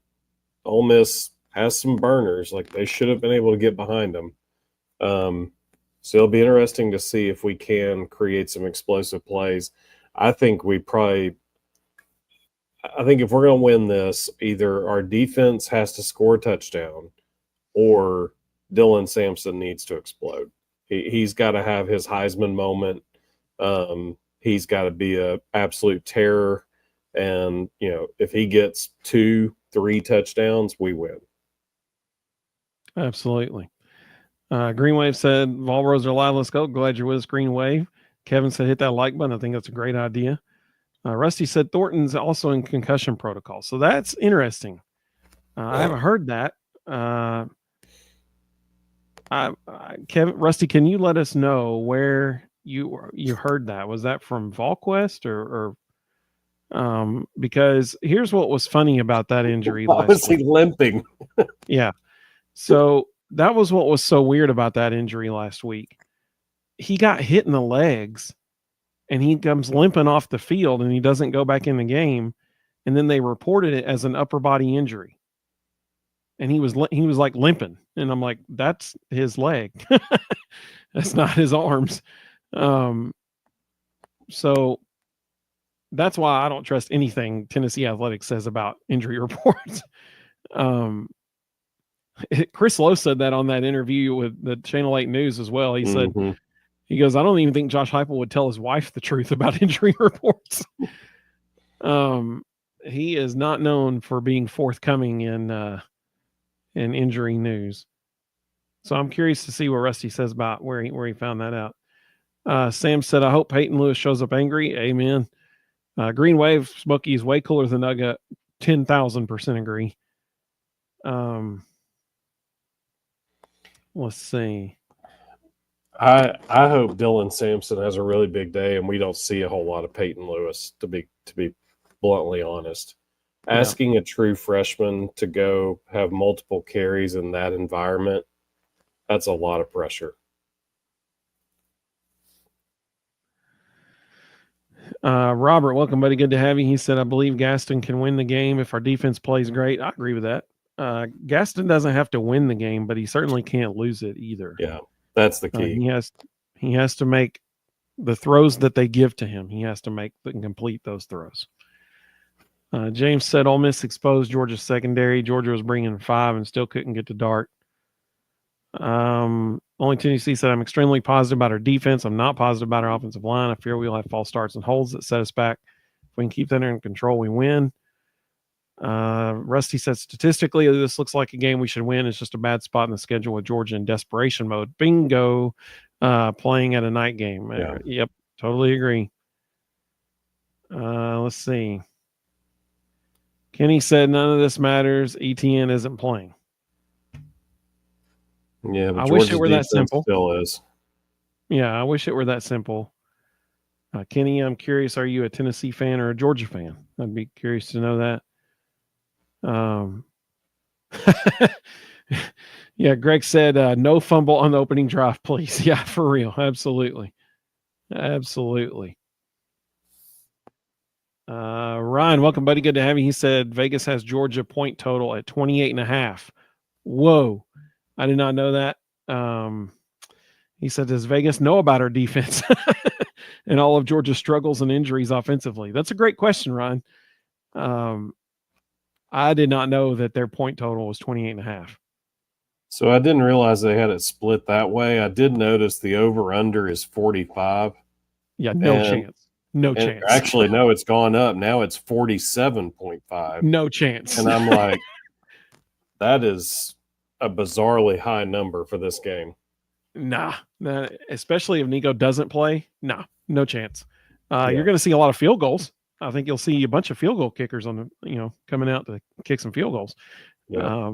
Speaker 2: Ole Miss has some burners. Like, they should have been able to get behind them. So it'll be interesting to see if we can create some explosive plays. I think if we're going to win this, either our defense has to score a touchdown or Dylan Sampson needs to explode. He's got to have his Heisman moment. He's got to be an absolute terror. And, if he gets 2-3 touchdowns, we win.
Speaker 1: Absolutely. Green Wave said, Vol Bros are live. Let's go. Glad you're with us, Green Wave. Kevin said, hit that like button. I think that's a great idea. Rusty said, Thornton's also in concussion protocol. So that's interesting. I haven't heard that. Kevin, Rusty, can you let us know where you heard that? Was that from VolQuest or because here's what was funny about that injury last week.
Speaker 2: Limping.
Speaker 1: Yeah. So that was what was so weird about that injury last week. He got hit in the legs and he comes limping off the field and he doesn't go back in the game. And then they reported it as an upper body injury. And he was like limping. And I'm like, that's his leg. That's not his arms. So that's why I don't trust anything Tennessee Athletics says about injury reports. Chris Lowe said that on that interview with the Channel 8 News as well. He said, he goes, I don't even think Josh Heupel would tell his wife the truth about injury reports. He is not known for being forthcoming in injury news. So I'm curious to see what Rusty says about where he found that out. Sam said, I hope Peyton Lewis shows up angry. Amen. Green Wave Smokey is way cooler than Nugget. 10,000% agree. Let's see.
Speaker 2: I hope Dylan Sampson has a really big day and we don't see a whole lot of Peyton Lewis, to be bluntly honest. Asking a true freshman to go have multiple carries in that environment, that's a lot of pressure.
Speaker 1: Robert, welcome, buddy. Good to have you. He said, I believe Gaston can win the game if our defense plays great. I agree with that. Gaston doesn't have to win the game, but he certainly can't lose it either.
Speaker 2: Yeah, that's the key.
Speaker 1: He has to make the throws that they give to him. He has to make and complete those throws. James said, Ole Miss exposed Georgia's secondary. Georgia was bringing 5 and still couldn't get to Dart. Only Tennessee said, I'm extremely positive about our defense. I'm not positive about our offensive line. I fear we'll have false starts and holds that set us back. If we can keep that under control, we win. Rusty said, statistically, this looks like a game we should win. It's just a bad spot in the schedule with Georgia in desperation mode. Bingo. Playing at a night game.
Speaker 2: Yeah.
Speaker 1: Yep, totally agree. Let's see. Kenny said, none of this matters. ETN isn't playing.
Speaker 2: Yeah, but
Speaker 1: I wish it were that simple.
Speaker 2: Still is.
Speaker 1: Yeah, I wish it were that simple. Kenny, I'm curious, are you a Tennessee fan or a Georgia fan? I'd be curious to know that. Yeah, Greg said, no fumble on the opening drive, please. Yeah, for real. Absolutely. Absolutely. Ryan, welcome, buddy. Good to have you. He said Vegas has Georgia point total at 28.5. Whoa. I did not know that. He said, does Vegas know about our defense and all of Georgia's struggles and injuries offensively? That's a great question, Ryan. I did not know that their point total was 28.5.
Speaker 2: So I didn't realize they had it split that way. I did notice the over-under is 45.
Speaker 1: Yeah, no chance. No chance.
Speaker 2: Actually, no, it's gone up. Now it's 47.5.
Speaker 1: No chance.
Speaker 2: And I'm like, that is a bizarrely high number for this game.
Speaker 1: Nah, especially if Nico doesn't play. Nah, no chance. You're going to see a lot of field goals. I think you'll see a bunch of field goal kickers coming out to kick some field goals.
Speaker 2: Yeah.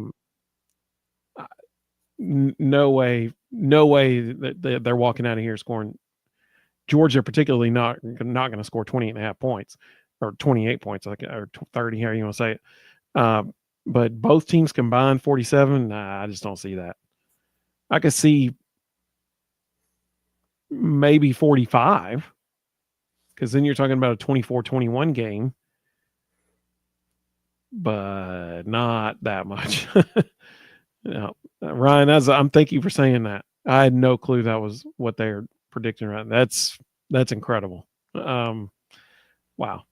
Speaker 1: No way that they're walking out of here scoring. Georgia particularly not going to score 28.5 points or 28 points, or 30, how you want to say it. But both teams combined 47. Nah, I just don't see that. I could see maybe 45, because then you're talking about a 24-21 game, but not that much. No. Ryan, I'm thank you for saying that. I had no clue that was what they're predicting right now. That's incredible. Wow.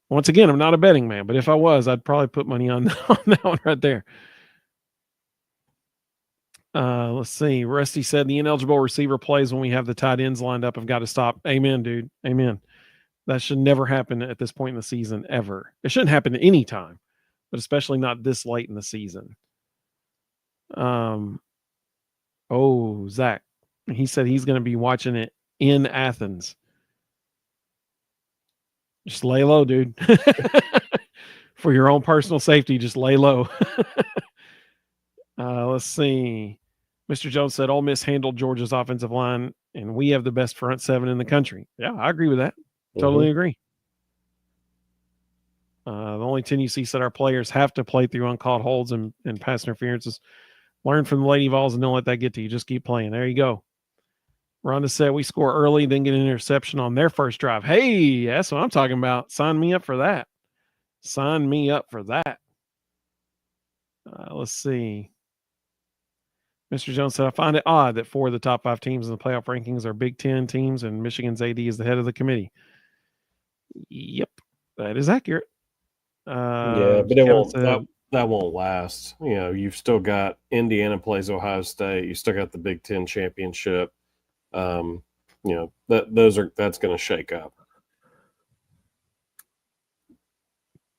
Speaker 1: Once again, I'm not a betting man, but if I was, I'd probably put money on that one right there. Let's see. Rusty said the ineligible receiver plays when we have the tight ends lined up have got to stop. Amen, dude. Amen. That should never happen at this point in the season, ever. It shouldn't happen at any time, but especially not this late in the season. Zach, he said he's going to be watching it in Athens. Just lay low, dude. For your own personal safety, just lay low. Let's see. Mr. Jones said Ole Miss handled Georgia's offensive line, and we have the best front seven in the country. Yeah, I agree with that. Totally agree. The only 10 you see said our players have to play through uncalled holds and pass interferences. Learn from the Lady Vols and don't let that get to you. Just keep playing. There you go. Rhonda said we score early, then get an interception on their first drive. Hey, that's what I'm talking about. Sign me up for that. Sign me up for that. Let's see. Mr. Jones said, I find it odd that 4 of the top 5 teams in the playoff rankings are Big Ten teams, and Michigan's AD is the head of the committee. Yep, that is accurate.
Speaker 2: Yeah, but it won't. That won't last. You know, you've still got Indiana plays Ohio State. You still got the Big Ten championship. You know, that's going to shake up.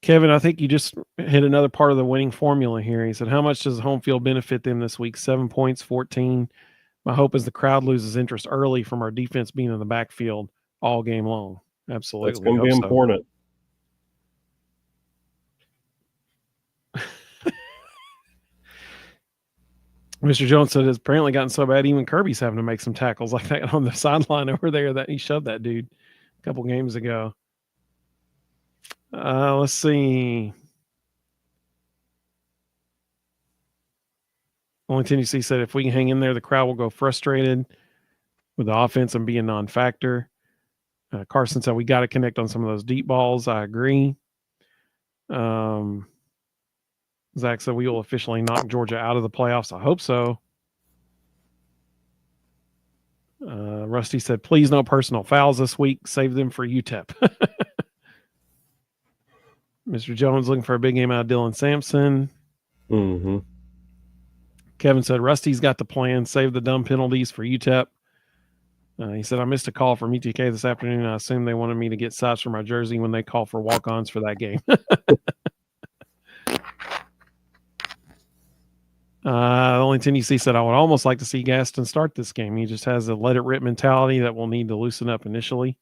Speaker 1: Kevin, I think you just hit another part of the winning formula here. He said, how much does home field benefit them this week? 7 points, 14. My hope is the crowd loses interest early from our defense being in the backfield all game long. Absolutely.
Speaker 2: That's going to be important.
Speaker 1: Mr. Jones said it's apparently gotten so bad even Kirby's having to make some tackles like that on the sideline over there that he shoved that dude a couple games ago. Let's see. Only Tennessee said if we can hang in there, the crowd will go frustrated with the offense and be a non-factor. Carson said we got to connect on some of those deep balls. I agree. Zach said we will officially knock Georgia out of the playoffs. I hope so. Rusty said, please no personal fouls this week. Save them for UTEP. Mr. Jones looking for a big game out of Dylan Sampson.
Speaker 2: Mm-hmm.
Speaker 1: Kevin said, Rusty's got the plan. Save the dumb penalties for UTEP. He said, I missed a call from UTK this afternoon. I assume they wanted me to get sides for my jersey when they call for walk-ons for that game. Only Tennessee said, I would almost like to see Gaston start this game. He just has a let-it-rip mentality that will need to loosen up initially.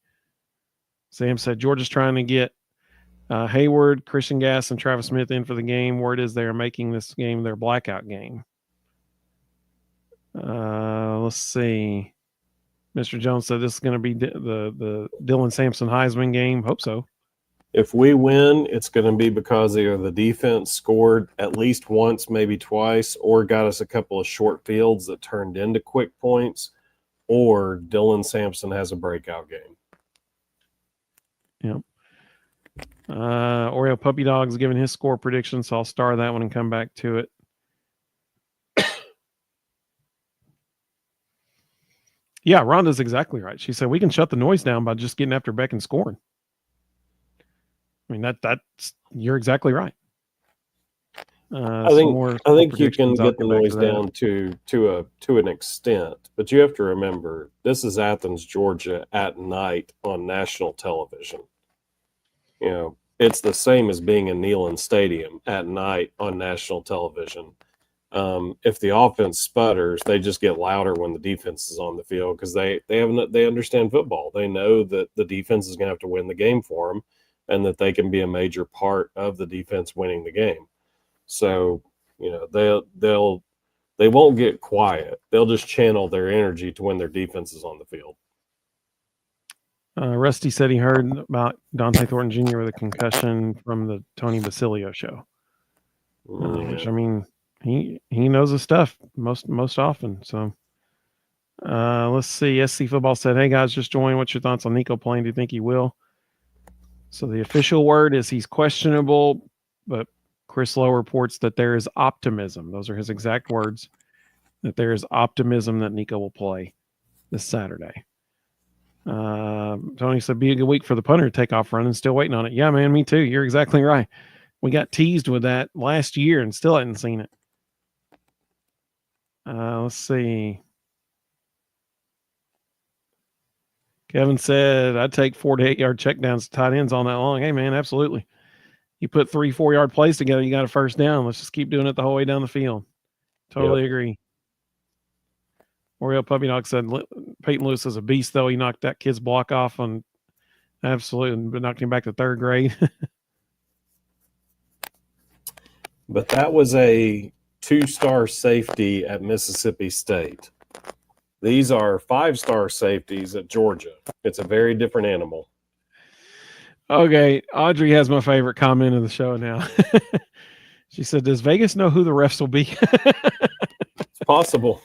Speaker 1: Sam said, Georgia's trying to get Hayward, Christian Gass, and Travis Smith in for the game. Word is they are making this game their blackout game. Let's see. Mr. Jones said this is going to be the Dylan Sampson Heisman game. Hope so.
Speaker 2: If we win, it's going to be because either the defense scored at least once, maybe twice, or got us a couple of short fields that turned into quick points, or Dylan Sampson has a breakout game.
Speaker 1: Yep. Oreo Puppy Dog's giving his score prediction, so I'll star that one and come back to it. Yeah, Rhonda's exactly right. She said we can shut the noise down by just getting after Beck and scoring. I mean, that's you're exactly right.
Speaker 2: I think you can get the noise down to an extent, but you have to remember this is Athens, Georgia at night on national television. You know, it's the same as being in Neyland Stadium at night on national television. If the offense sputters, they just get louder when the defense is on the field because they understand football. They know that the defense is going to have to win the game for them, and that they can be a major part of the defense winning the game. So, you know, they won't get quiet. They'll just channel their energy to when their defense is on the field.
Speaker 1: Rusty said he heard about Dante Thornton Jr. with a concussion from the Tony Basilio show. Which, I mean, he knows his stuff most often. So let's see. SC Football said, hey guys, just join. What's your thoughts on Nico playing? Do you think he will? So the official word is he's questionable, but Chris Lowe reports that there is optimism. Those are his exact words, that there is optimism that Nico will play this Saturday. Tony said, be a good week for the punter to take off running. Still waiting on it. Yeah, man, me too. You're exactly right. We got teased with that last year and still hadn't seen it. Let's see. Kevin said, I'd take 4 to 8 yard checkdowns to tight ends all that long. Hey, man, absolutely. You put 3-4 yard plays together, you got a first down. Let's just keep doing it the whole way down the field. Totally agree. Oreo Puppy Dog said, Peyton Lewis is a beast, though. He knocked that kid's block off on absolutely, but knocked him back to 3rd grade.
Speaker 2: But that was a 2-star safety at Mississippi State. These are 5-star safeties at Georgia. It's a very different animal.
Speaker 1: Okay, Audrey has my favorite comment of the show now. She said, does Vegas know who the refs will be?
Speaker 2: It's possible.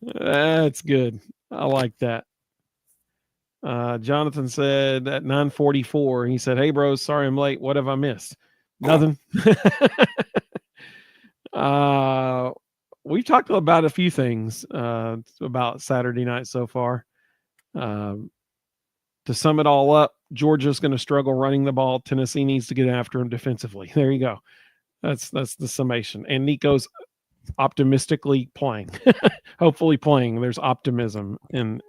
Speaker 1: That's good. I like that. Jonathan said at 9:44, he said, hey, bros, sorry I'm late. What have I missed? Nothing. we've talked about a few things about Saturday night so far. To sum it all up, Georgia's going to struggle running the ball. Tennessee needs to get after him defensively. There you go. That's the summation. And Nico's optimistically playing, hopefully playing. There's optimism in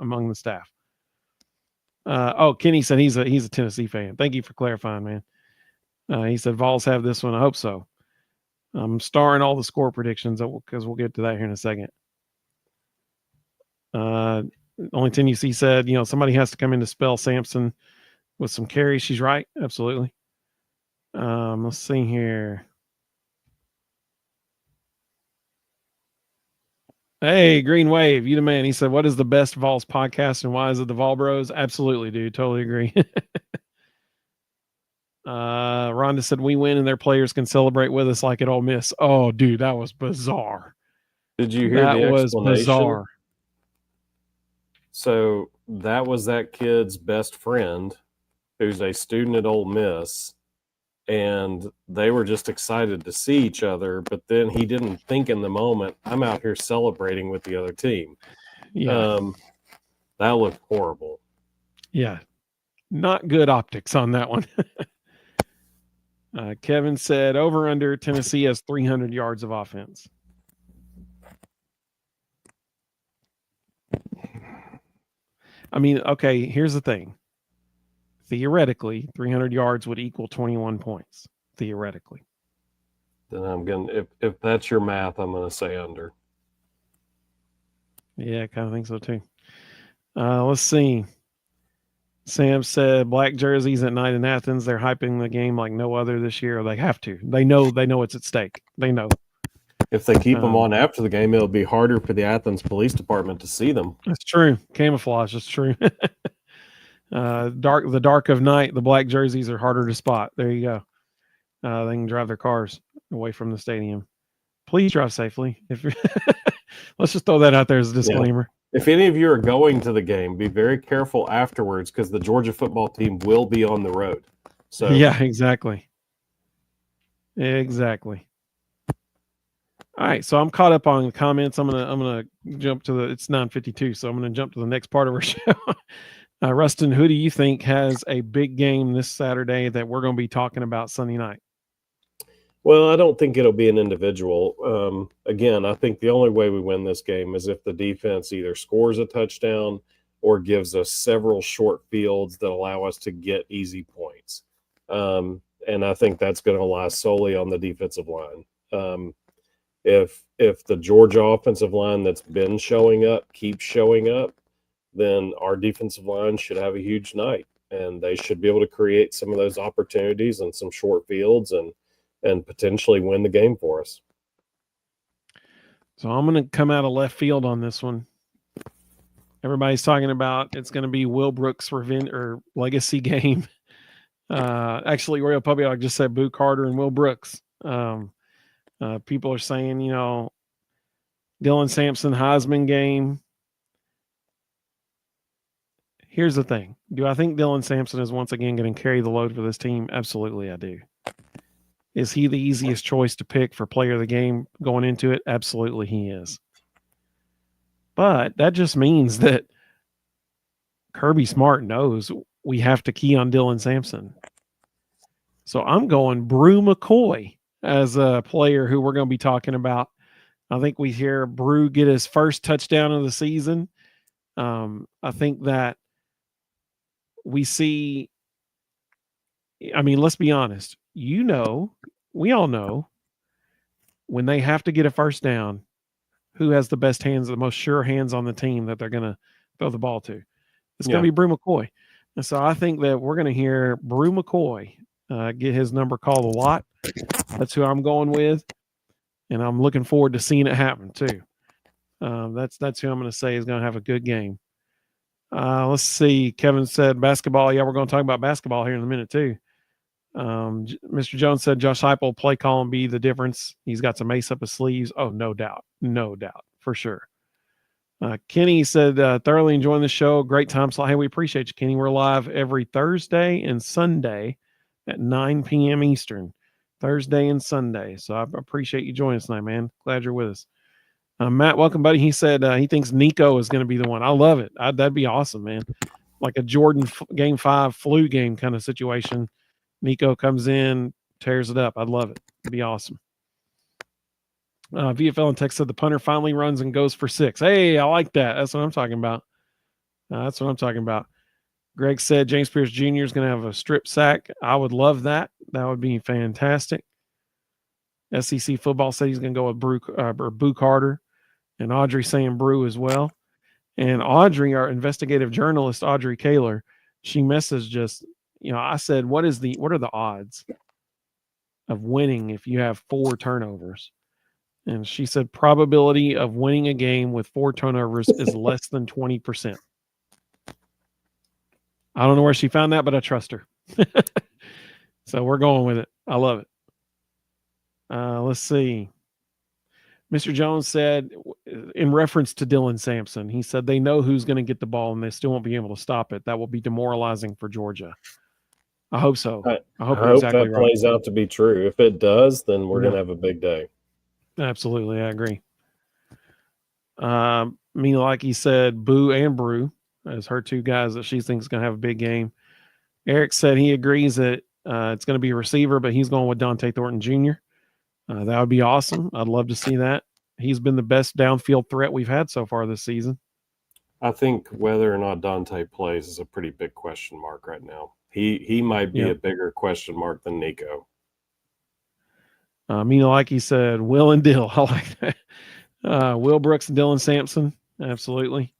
Speaker 1: among the staff. Kenny said he's a Tennessee fan. Thank you for clarifying, man. He said Vols have this one. I hope so. I'm starring all the score predictions because we'll get to that here in a second. Only 10 you see said, somebody has to come in to spell Sampson with some carries. She's right. Absolutely. Let's see here. Hey, Green Wave, you the man. He said, what is the best Vols podcast and why is it the Vol Bros? Absolutely, dude. Totally agree. Rhonda said, we win and their players can celebrate with us like at Ole Miss. Oh, dude, that was bizarre.
Speaker 2: Did you hear
Speaker 1: that
Speaker 2: the
Speaker 1: was
Speaker 2: explanation?
Speaker 1: Bizarre.
Speaker 2: So that was that kid's best friend who's a student at Ole Miss, and they were just excited to see each other, but then he didn't think in the moment, I'm out here celebrating with the other team.
Speaker 1: Yeah.
Speaker 2: That looked horrible.
Speaker 1: Yeah. Not good optics on that one. Kevin said over under Tennessee has 300 yards of offense. I mean, okay, here's the thing. Theoretically, 300 yards would equal 21 points. Theoretically.
Speaker 2: Then I'm going to, if that's your math, I'm going to say under.
Speaker 1: Yeah, I kind of think so too. Let's see. Sam said black jerseys at night in Athens. They're hyping the game like no other this year. They have to. They know it's at stake. They know. If
Speaker 2: they keep them on after the game, it'll be harder for the Athens Police Department to see them.
Speaker 1: That's true. Camouflage is true. The dark of night, the black jerseys are harder to spot. There you go. They can drive their cars away from the stadium. Please drive safely. Let's just throw that out there as a disclaimer.
Speaker 2: Yeah. If any of you are going to the game, be very careful afterwards because the Georgia football team will be on the road. So
Speaker 1: yeah, exactly. Exactly. All right, so I'm caught up on the comments. I'm gonna jump to it's 9:52, so I'm gonna jump to the next part of our show. Rustin, who do you think has a big game this Saturday that we're going to be talking about Sunday night?
Speaker 2: Well, I don't think it'll be an individual. Again, I think the only way we win this game is if the defense either scores a touchdown or gives us several short fields that allow us to get easy points. And I think that's going to rely solely on the defensive line. If the Georgia offensive line that's been showing up keeps showing up, then our defensive line should have a huge night, and they should be able to create some of those opportunities and some short fields and potentially win the game for us.
Speaker 1: So I'm going to come out of left field on this one. Everybody's talking about it's going to be Will Brooks' revenge or legacy game. Actually, Royal Puppy just said Boo Carter and Will Brooks. People are saying, Dylan Sampson Heisman game. Here's the thing. Do I think Dylan Sampson is once again going to carry the load for this team? Absolutely, I do. Is he the easiest choice to pick for player of the game going into it? Absolutely, he is. But that just means that Kirby Smart knows we have to key on Dylan Sampson. So I'm going Brew McCoy as a player who we're going to be talking about. I think we hear Brew get his first touchdown of the season. I think that we see, let's be honest. We all know when they have to get a first down, who has the best hands, the most sure hands on the team that they're going to throw the ball to. It's going to be Brew McCoy. And so I think that we're going to hear Brew McCoy get his number called a lot. That's who I'm going with. And I'm looking forward to seeing it happen too. That's who I'm going to say is going to have a good game. Let's see. Kevin said basketball. Yeah, we're going to talk about basketball here in a minute too. Mr. Jones said Josh Heupel play call and be the difference. He's got some ace up his sleeves. Oh, no doubt, for sure. Kenny said thoroughly enjoying the show. Great time slot. Hey, we appreciate you, Kenny. We're live every Thursday and Sunday at 9 p.m. Eastern. Thursday and Sunday. So I appreciate you joining us tonight, man. Glad you're with us. Matt, welcome, buddy. He said he thinks Nico is going to be the one. I love it. That'd be awesome, man. Like a Jordan Game 5 flu game kind of situation. Nico comes in, tears it up. I'd love it. It'd be awesome. VFL and Tech said the punter finally runs and goes for 6. Hey, I like that. That's what I'm talking about. Greg said James Pierce Jr. is going to have a strip sack. I would love that. That would be fantastic. SEC football said he's going to go with Boo Carter, and Audrey saying Brew as well. And Audrey, our investigative journalist, Audrey Kaler, she messaged us. I said, what are the odds of winning if you have 4 turnovers? And she said probability of winning a game with 4 turnovers is less than 20%. I don't know where she found that, but I trust her. So we're going with it. I love it. Let's see. Mr. Jones said, in reference to Dylan Sampson, he said they know who's going to get the ball and they still won't be able to stop it. That will be demoralizing for Georgia. I hope so. I hope exactly
Speaker 2: that plays out to be true. If it does, then we're going to have a big day.
Speaker 1: Absolutely. I agree. Like he said, Boo and Brew as her 2 guys that she thinks is going to have a big game. Eric said he agrees that it's going to be a receiver, but he's going with Dante Thornton Jr. That would be awesome. I'd love to see that. He's been the best downfield threat we've had so far this season.
Speaker 2: I think whether or not Dante plays is a pretty big question mark right now. He might be a bigger question mark than Nico.
Speaker 1: Like he said, Will and Dill. I like that. Will Brooks and Dylan Sampson. Absolutely.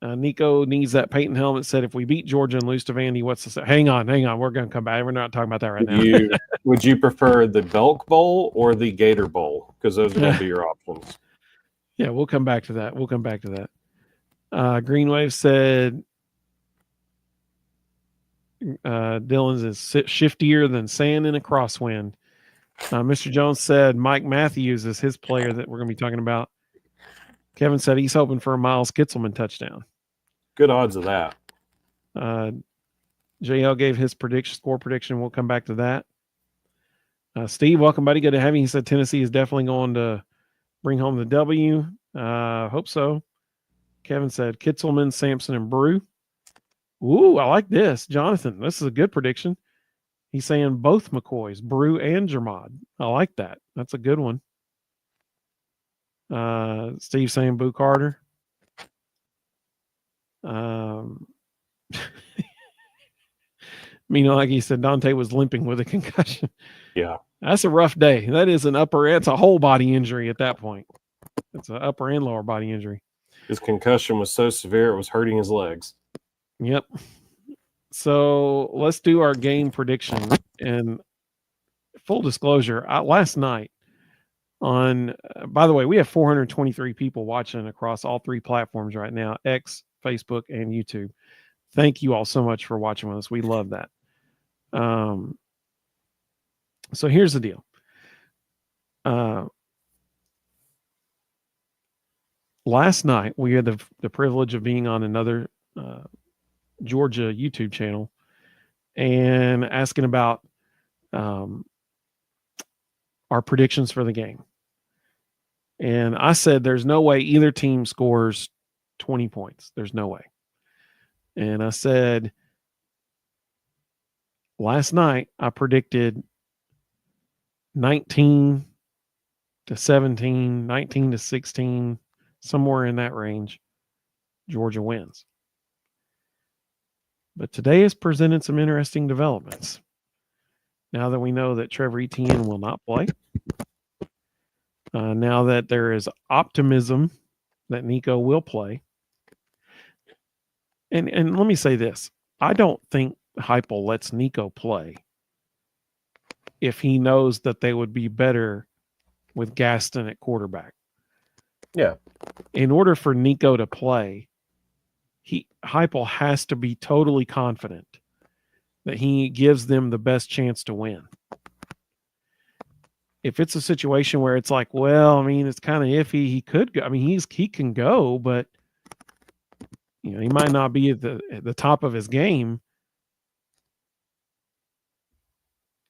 Speaker 1: Nico needs that Peyton helmet. Said if we beat Georgia and lose to Vandy, what's the say? Hang on. We're going to come back. We're not talking about that right now.
Speaker 2: Would you prefer the Belk Bowl or the Gator Bowl? Because those are going to be your options.
Speaker 1: Yeah, we'll come back to that. Greenwave said Dylan's is shiftier than sand in a crosswind. Mr. Jones said Mike Matthews is his player that we're going to be talking about. Kevin said he's hoping for a Miles Kitzelman touchdown.
Speaker 2: Good odds of that.
Speaker 1: JL gave his score prediction. We'll come back to that. Steve, welcome, buddy. Good to have you. He said Tennessee is definitely going to bring home the W. Hope so. Kevin said Kitzelman, Sampson, and Brew. Ooh, I like this. Jonathan, this is a good prediction. He's saying both McCoys, Brew and Jermod. I like that. That's a good one. Steve saying Boo Carter. Like he said, Dante was limping with a concussion.
Speaker 2: Yeah.
Speaker 1: That's a rough day. That is it's a whole body injury at that point. It's an upper and lower body injury.
Speaker 2: His concussion was so severe it was hurting his legs.
Speaker 1: Yep. So let's do our game prediction. And full disclosure, last night by the way, we have 423 people watching across all 3 platforms right now, X, Facebook, and YouTube. Thank you all so much for watching with us. We love that. So here's the deal. Last night, we had the privilege of being on another Georgia YouTube channel and asking about our predictions for the game. And I said, there's no way either team scores 20 points. There's no way. And I said, last night, I predicted 19-17, 19-16, somewhere in that range, Georgia wins. But today has presented some interesting developments. Now that we know that Trevor Etienne will not play, now that there is optimism that Nico will play, and let me say this, I don't think Heupel lets Nico play if he knows that they would be better with Gaston at quarterback.
Speaker 2: Yeah.
Speaker 1: In order for Nico to play, Heupel has to be totally confident that he gives them the best chance to win. If it's a situation where it's like, well, I mean, it's kind of iffy. He could go. I mean, he can go, but he might not be at the top of his game.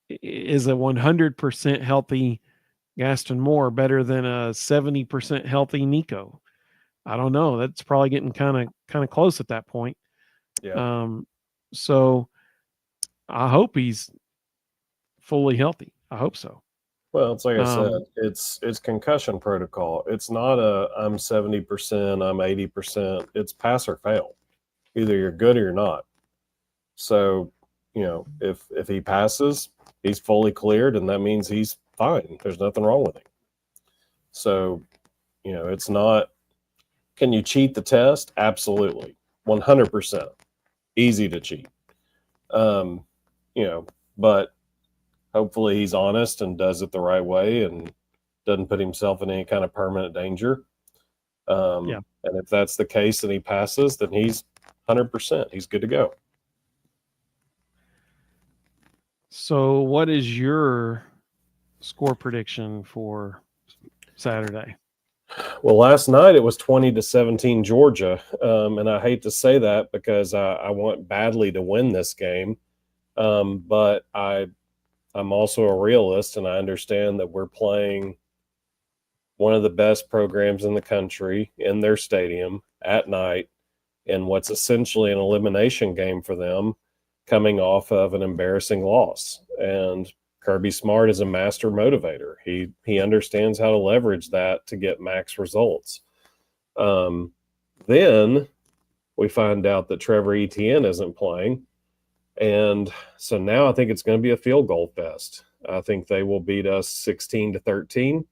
Speaker 1: Is a 100% healthy Gaston Moore better than a 70% healthy Nico? I don't know. That's probably getting kind of close at that point.
Speaker 2: Yeah.
Speaker 1: So I hope he's fully healthy. I hope so.
Speaker 2: Well, it's like I said, it's concussion protocol. It's not I'm 70%, I'm 80%. It's pass or fail. Either you're good or you're not. So, if he passes, he's fully cleared, and that means he's fine. There's nothing wrong with him. So, it's not. Can you cheat the test? Absolutely, 100%. Easy to cheat. But hopefully he's honest and does it the right way and doesn't put himself in any kind of permanent danger. And if that's the case and he passes, then he's 100%. He's good to go.
Speaker 1: So what is your score prediction for Saturday?
Speaker 2: Well, last night it was 20-17 Georgia. And I hate to say that because I want badly to win this game. But I'm also a realist, and I understand that we're playing one of the best programs in the country in their stadium at night in what's essentially an elimination game for them, coming off of an embarrassing loss. And Kirby Smart is a master motivator. He understands how to leverage that to get max results. Then we find out that Trevor Etienne isn't playing. And so now I think it's going to be a field goal fest. I think they will beat us 16-13.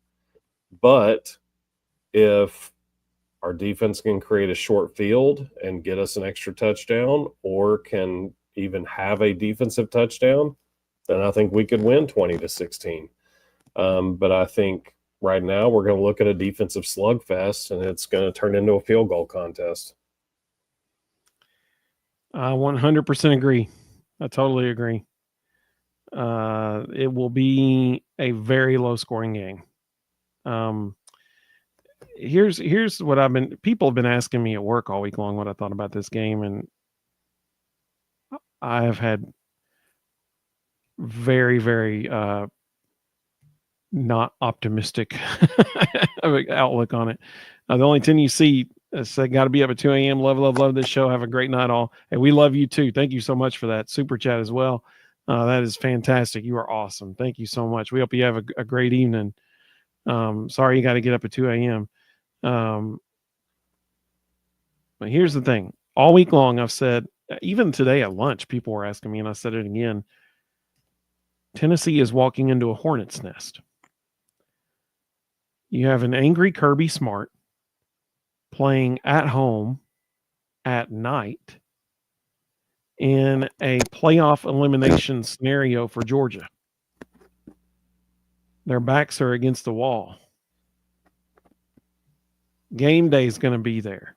Speaker 2: But if our defense can create a short field and get us an extra touchdown, or can even have a defensive touchdown, then I think we could win 20-16. But I think right now we're going to look at a defensive slugfest, and it's going to turn into a field goal contest.
Speaker 1: I 100% agree. I totally agree. It will be a very low scoring game. Here's what people have been asking me at work all week long what I thought about this game, and I have had very, very not optimistic outlook on it. The only 10 you see said, got to be up at 2 a.m. Love this show. Have a great night all. And we love you too. Thank you so much for that super chat as well. That is fantastic. You are awesome. Thank you so much. We hope you have a great evening. Sorry you got to get up at 2 a.m. But here's the thing. All week long, I've said, even today at lunch, people were asking me, and I said it again, Tennessee is walking into a hornet's nest. You have an angry Kirby Smart playing at home at night in a playoff elimination scenario for Georgia. Their backs are against the wall. Game day is going to be there.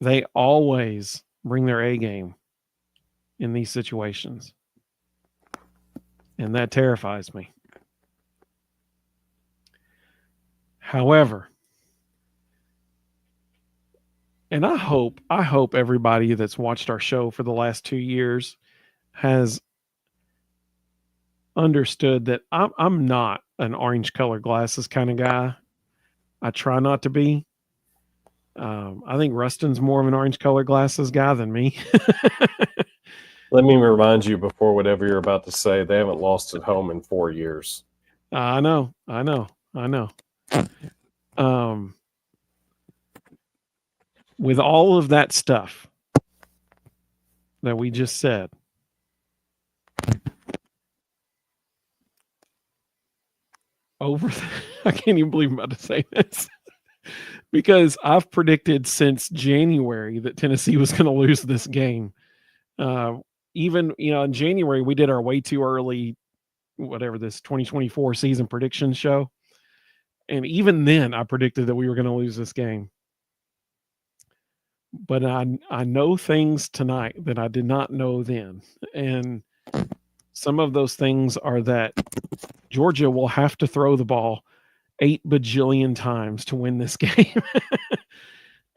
Speaker 1: They always bring their A game in these situations. And that terrifies me. However, and I hope everybody that's watched our show for the last 2 years has understood that I'm not an orange colored glasses kind of guy. I try not to be. I think Rustin's more of an orange colored glasses guy than me.
Speaker 2: Let me remind you before whatever you're about to say, they haven't lost at home in 4 years.
Speaker 1: I know. With all of that stuff that we just said, I can't even believe I'm about to say this because I've predicted since January that Tennessee was going to lose this game. Even, in January, we did our way too early, this 2024 season prediction show. And even then I predicted that we were going to lose this game. But I know things tonight that I did not know then. And some of those things are that Georgia will have to throw the ball 8 bajillion times to win this game.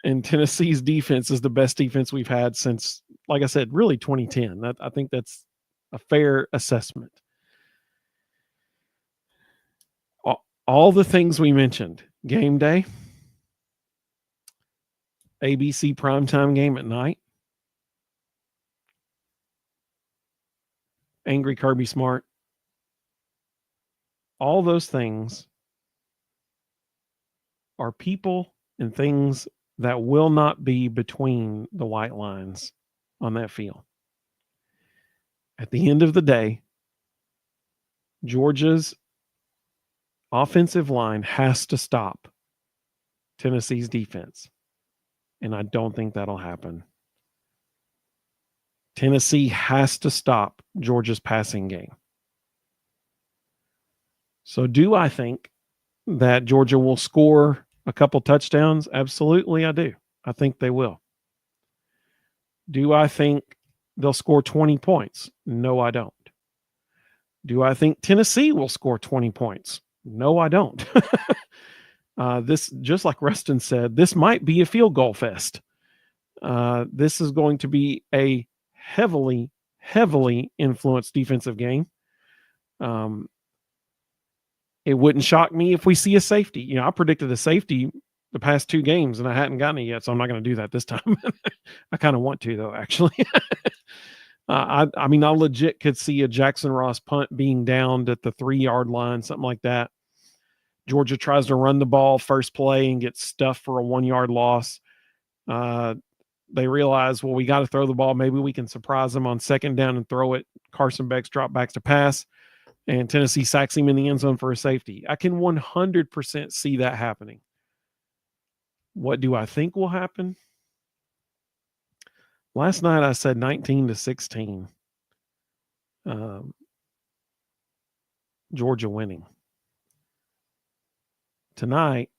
Speaker 1: And Tennessee's defense is the best defense we've had since, like I said, really 2010. I think that's a fair assessment. all the things we mentioned, game day, ABC primetime game at night, Angry Kirby Smart, all those things are people and things that will not be between the white lines on that field. At the end of the day, Georgia's offensive line has to stop Tennessee's defense. And I don't think that'll happen. Tennessee has to stop Georgia's passing game. So do I think that Georgia will score a couple touchdowns? Absolutely, I do. I think they will. Do I think they'll score 20 points? No, I don't. Do I think Tennessee will score 20 points? No, I don't. This, just like Rustin said, this might be a field goal fest. This is going to be a heavily influenced defensive game. It wouldn't shock me if we see a safety. You know, I predicted a safety the past 2 games and I hadn't gotten it yet, so I'm not going to do that this time. I kind of want to, though, actually. I mean, I legit could see a Jackson Ross punt being downed at the 3-yard line, something like that. Georgia tries to run the ball first play and gets stuffed for a 1-yard loss. They realize, well, we got to throw the ball. Maybe we can surprise them on second down and throw it. Carson Beck's drop backs to pass, and Tennessee sacks him in the end zone for a safety. I can 100% see that happening. What do I think will happen? Last night I said 19-16. Georgia winning. Tonight,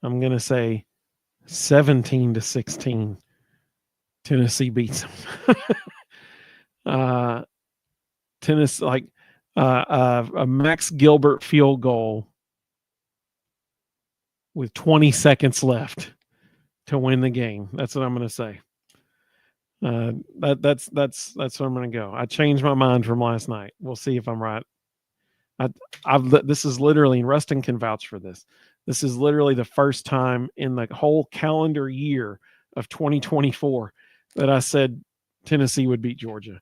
Speaker 1: I'm going to say 17-16. Tennessee beats them. Tennessee, like a Max Gilbert field goal with 20 seconds left to win the game. That's what I'm going to say. That's what I'm going to go. I changed my mind from last night. We'll see if I'm right. This is literally, and Rustin can vouch for this. This is literally the first time in the whole calendar year of 2024 that I said Tennessee would beat Georgia.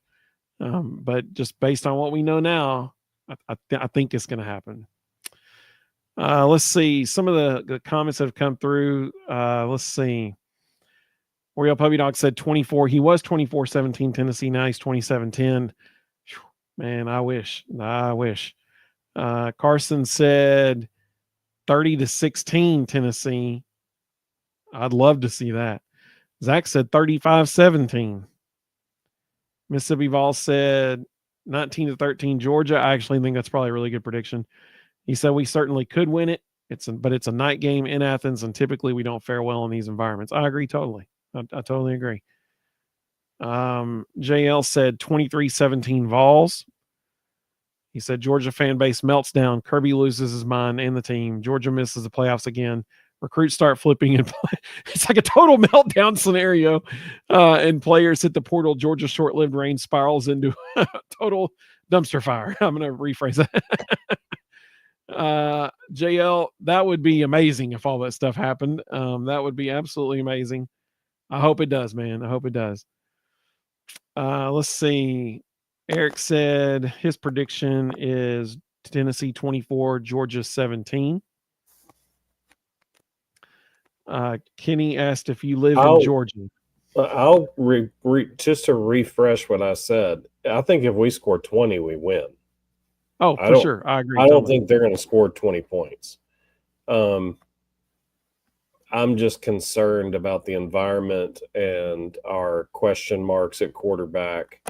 Speaker 1: But just based on what we know now, I think it's going to happen. Let's see some of the comments that have come through. Let's see. Oriel Puppy Dog said 24. He was 24-17 Tennessee. Now he's 27-10. Man, I wish. Carson said 30-16 Tennessee. I'd love to see that. Zach said 35-17. Mississippi Vol said 19-13 Georgia. I actually think that's probably a really good prediction. He said we certainly could win it. But it's a night game in Athens, and typically we don't fare well in these environments. I agree totally. I totally agree. JL said 23-17 Vols. He said Georgia fan base melts down. Kirby loses his mind and the team. Georgia misses the playoffs again. Recruits start flipping and play. It's like a total meltdown scenario. And players hit the portal. Georgia's short-lived reign spirals into a total dumpster fire. I'm going to rephrase that. JL, that would be amazing if all that stuff happened. That would be absolutely amazing. I hope it does, man. I hope it does. Let's see. Eric said his prediction is Tennessee 24, Georgia 17. Kenny asked if you live in Georgia.
Speaker 2: I'll just to refresh what I said. I think if we score 20, we win.
Speaker 1: Oh, for sure. I agree.
Speaker 2: I don't think they're going to score 20 points. I'm just concerned about the environment and our question marks at quarterback.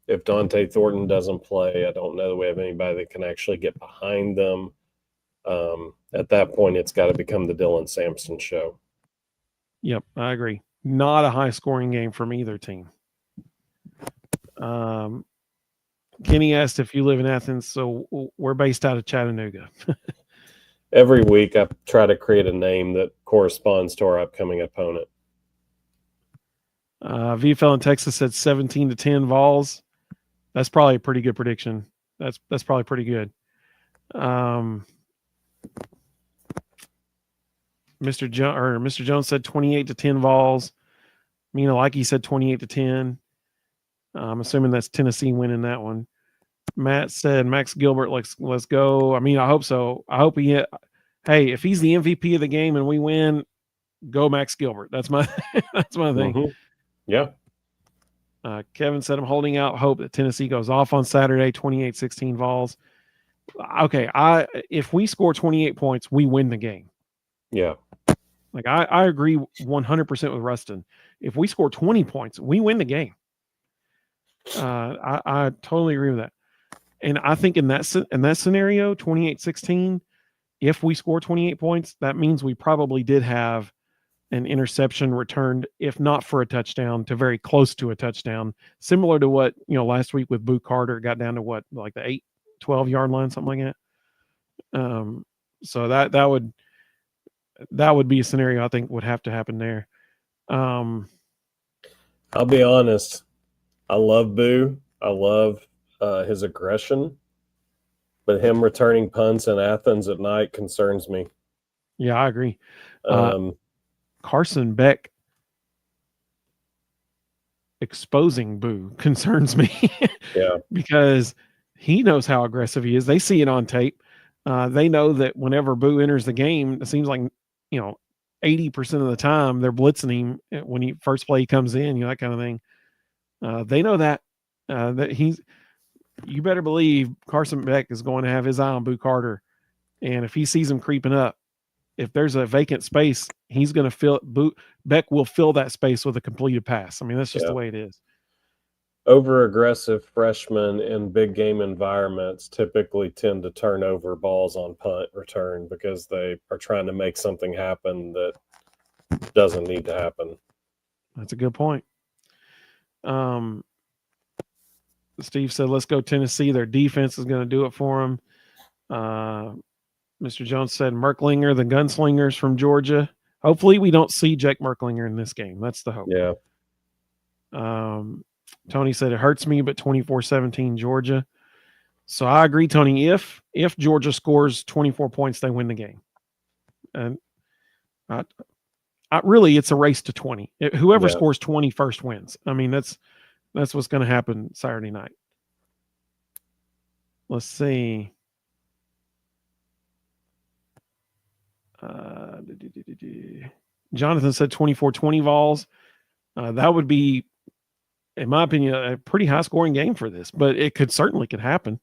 Speaker 2: If Dante Thornton doesn't play, I don't know that we have anybody that can actually get behind them. At that point, it's got to become the Dylan Sampson show.
Speaker 1: Yep, I agree. Not a high-scoring game from either team. Kenny asked if you live in Athens, so we're based out of Chattanooga.
Speaker 2: Every week, I try to create a name that corresponds to our upcoming opponent.
Speaker 1: VFL in Texas said 17-10 Vols. That's probably a pretty good prediction. That's probably pretty good. Mr. Jones said 28-10 Vols. Mina Likey said 28-10. I'm assuming that's Tennessee winning that one. Matt said Max Gilbert, let's go. I mean, I hope so. I hope hey, if he's the MVP of the game and we win, go Max Gilbert. That's my that's my thing.
Speaker 2: Mm-hmm. Yeah.
Speaker 1: Kevin said I'm holding out hope that Tennessee goes off on Saturday, 28-16 Vols. Okay, if we score 28 points, we win the game.
Speaker 2: Yeah.
Speaker 1: Like I agree 100% with Rustin. If we score 20 points, we win the game. I totally agree with that. And I think in that scenario, 28-16, if we score 28 points, that means we probably did have an interception returned, if not for a touchdown, to very close to a touchdown, similar to what, last week with Boo Carter got down to what, like the 12 yard line, something like that. So that would be a scenario I think would have to happen there.
Speaker 2: I'll be honest. I love Boo. I love his aggression, but him returning punts in Athens at night concerns me.
Speaker 1: Yeah, I agree. Carson Beck exposing Boo concerns me.
Speaker 2: Yeah,
Speaker 1: because he knows how aggressive he is. They see it on tape. They know that whenever Boo enters the game, it seems like 80% of the time they're blitzing him when he first play he comes in, that kind of thing. They know that you better believe Carson Beck is going to have his eye on Boo Carter. And if he sees him creeping up, if there's a vacant space, he's going to Beck will fill that space with a completed pass. I mean, that's just the way it is.
Speaker 2: Over aggressive freshmen in big game environments typically tend to turn over balls on punt return because they are trying to make something happen that doesn't need to happen.
Speaker 1: That's a good point. Steve said, let's go Tennessee. Their defense is going to do it for them. Mr. Jones said, Merklinger, the gunslingers from Georgia. Hopefully we don't see Jake Merklinger in this game. That's the hope.
Speaker 2: Yeah.
Speaker 1: Tony said, it hurts me, but 24-17 Georgia. So I agree, Tony. If Georgia scores 24 points, they win the game. And really, it's a race to 20. Whoever scores 20 first wins. I mean, that's what's going to happen Saturday night. Let's see. Jonathan said 24-20 Vols. That would be, in my opinion, a pretty high scoring game for this, but it could happen.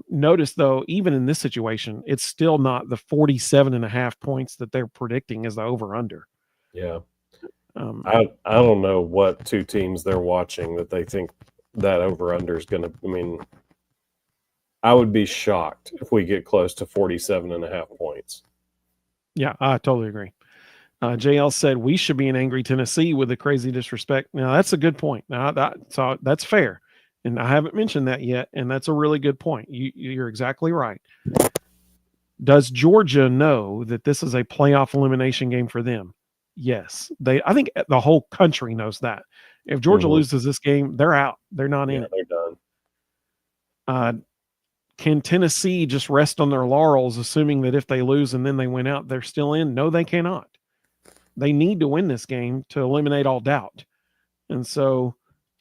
Speaker 1: Notice though, even in this situation, it's still not the 47.5 points that they're predicting as the over under.
Speaker 2: Yeah. I don't know what two teams they're watching that they think that over under is going to, I mean, I would be shocked if we get close to 47.5 points.
Speaker 1: Yeah, I totally agree. JL said we should be in angry Tennessee with the crazy disrespect. Now that's a good point. Now that's fair, and I haven't mentioned that yet, and that's a really good point. You're exactly right. Does Georgia know that this is a playoff elimination game for them? Yes, I think the whole country knows that. If Georgia loses this game, they're out. They're not in it.
Speaker 2: They're
Speaker 1: done. Can Tennessee just rest on their laurels, assuming that if they lose and then they win out, they're still in? No, they cannot. They need to win this game to eliminate all doubt. And so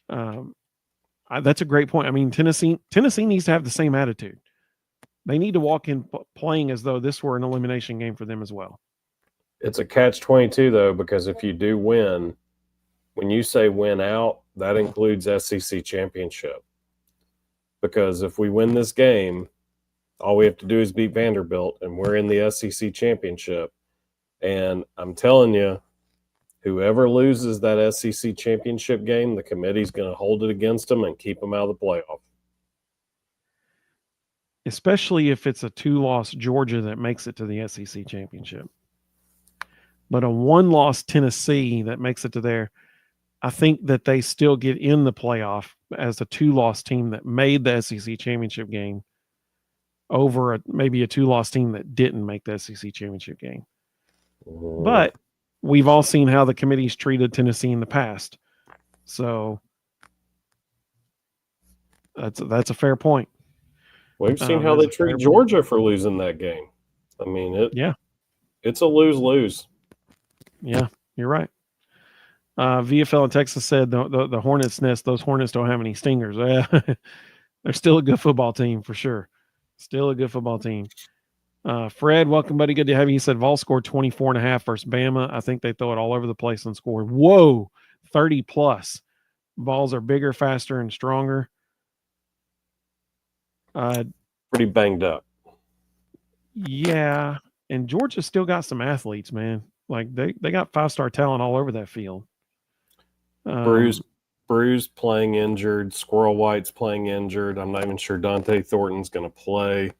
Speaker 1: that's a great point. I mean, Tennessee needs to have the same attitude. They need to walk in playing as though this were an elimination game for them as well.
Speaker 2: It's a catch-22, though, because if you do win, when you say win out, that includes SEC championship. Because if we win this game, all we have to do is beat Vanderbilt, and we're in the SEC championship. And I'm telling you, whoever loses that SEC championship game, the committee's going to hold it against them and keep them out of the playoff.
Speaker 1: Especially if it's a 2-loss Georgia that makes it to the SEC championship. But a 1-loss Tennessee that makes it to there, I think that they still get in the playoff as a 2-loss team that made the SEC championship game over maybe a 2-loss team that didn't make the SEC championship game. But we've all seen how the committee's treated Tennessee in the past. So that's a fair point.
Speaker 2: We've seen how
Speaker 1: That's
Speaker 2: they treat
Speaker 1: terrible.
Speaker 2: Georgia for losing that game. I mean, it's a lose-lose.
Speaker 1: Yeah, you're right. VFL in Texas said the Hornets nest, those Hornets don't have any stingers. They're still a good football team for sure. Still a good football team. Fred, welcome, buddy. Good to have you. He said Vol scored 24.5 versus Bama. I think they throw it all over the place and score. Whoa, 30 plus. Balls are bigger, faster, and stronger.
Speaker 2: Pretty banged up.
Speaker 1: Yeah, and Georgia still got some athletes, man. Like they got 5-star talent all over that field.
Speaker 2: Bruce playing injured. Squirrel White's playing injured. I'm not even sure Dante Thornton's going to play.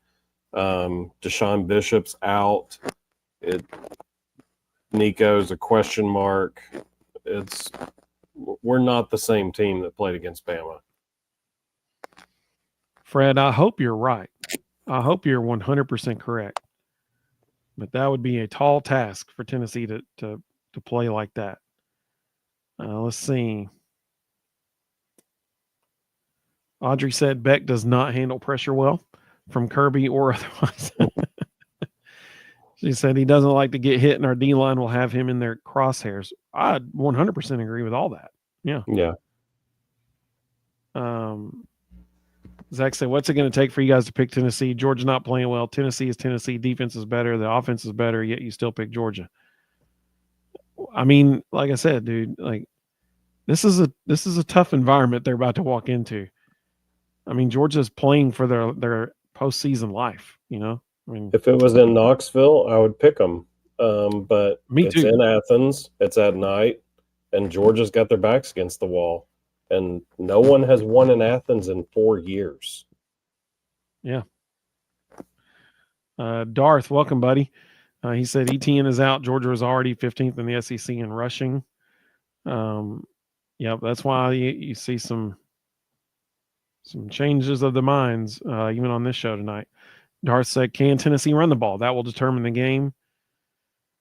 Speaker 2: Deshaun Bishop's out. Nico's a question mark. We're not the same team that played against Bama.
Speaker 1: Fred, I hope you're right. I hope you're 100% correct. But that would be a tall task for Tennessee to play like that. Let's see. Audrey said Beck does not handle pressure well from Kirby or otherwise. She said he doesn't like to get hit, and our D-line will have him in their crosshairs. I 100% agree with all that. Yeah.
Speaker 2: Yeah.
Speaker 1: Zach said, what's it going to take for you guys to pick Tennessee? Georgia's not playing well. Tennessee is Tennessee. Defense is better. The offense is better, yet you still pick Georgia. I mean, like I said, dude, like this is a tough environment they're about to walk into. I mean, Georgia's playing for their postseason life, you know? I mean,
Speaker 2: if it was in Knoxville, I would pick them. But
Speaker 1: it's
Speaker 2: in Athens, it's at night, and Georgia's got their backs against the wall. And no one has won in Athens in 4 years.
Speaker 1: Yeah. Darth, welcome, buddy. He said ETN is out. Georgia is already 15th in the SEC in rushing. Yeah, that's why you see some changes of the minds, even on this show tonight. Darth said, can Tennessee run the ball? That will determine the game.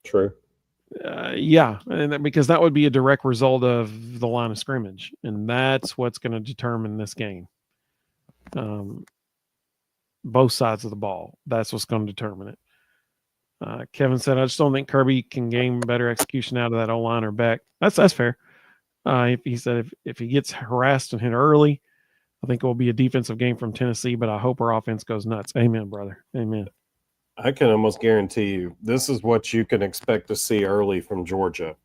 Speaker 2: True.
Speaker 1: Yeah, and because that would be a direct result of the line of scrimmage, and that's what's going to determine this game. Both sides of the ball. That's what's going to determine it. Kevin said, I just don't think Kirby can gain better execution out of that O-line or back. That's fair. He said if he gets harassed and hit early, I think it will be a defensive game from Tennessee, but I hope our offense goes nuts. Amen, brother. Amen.
Speaker 2: I can almost guarantee you this is what you can expect to see early from Georgia.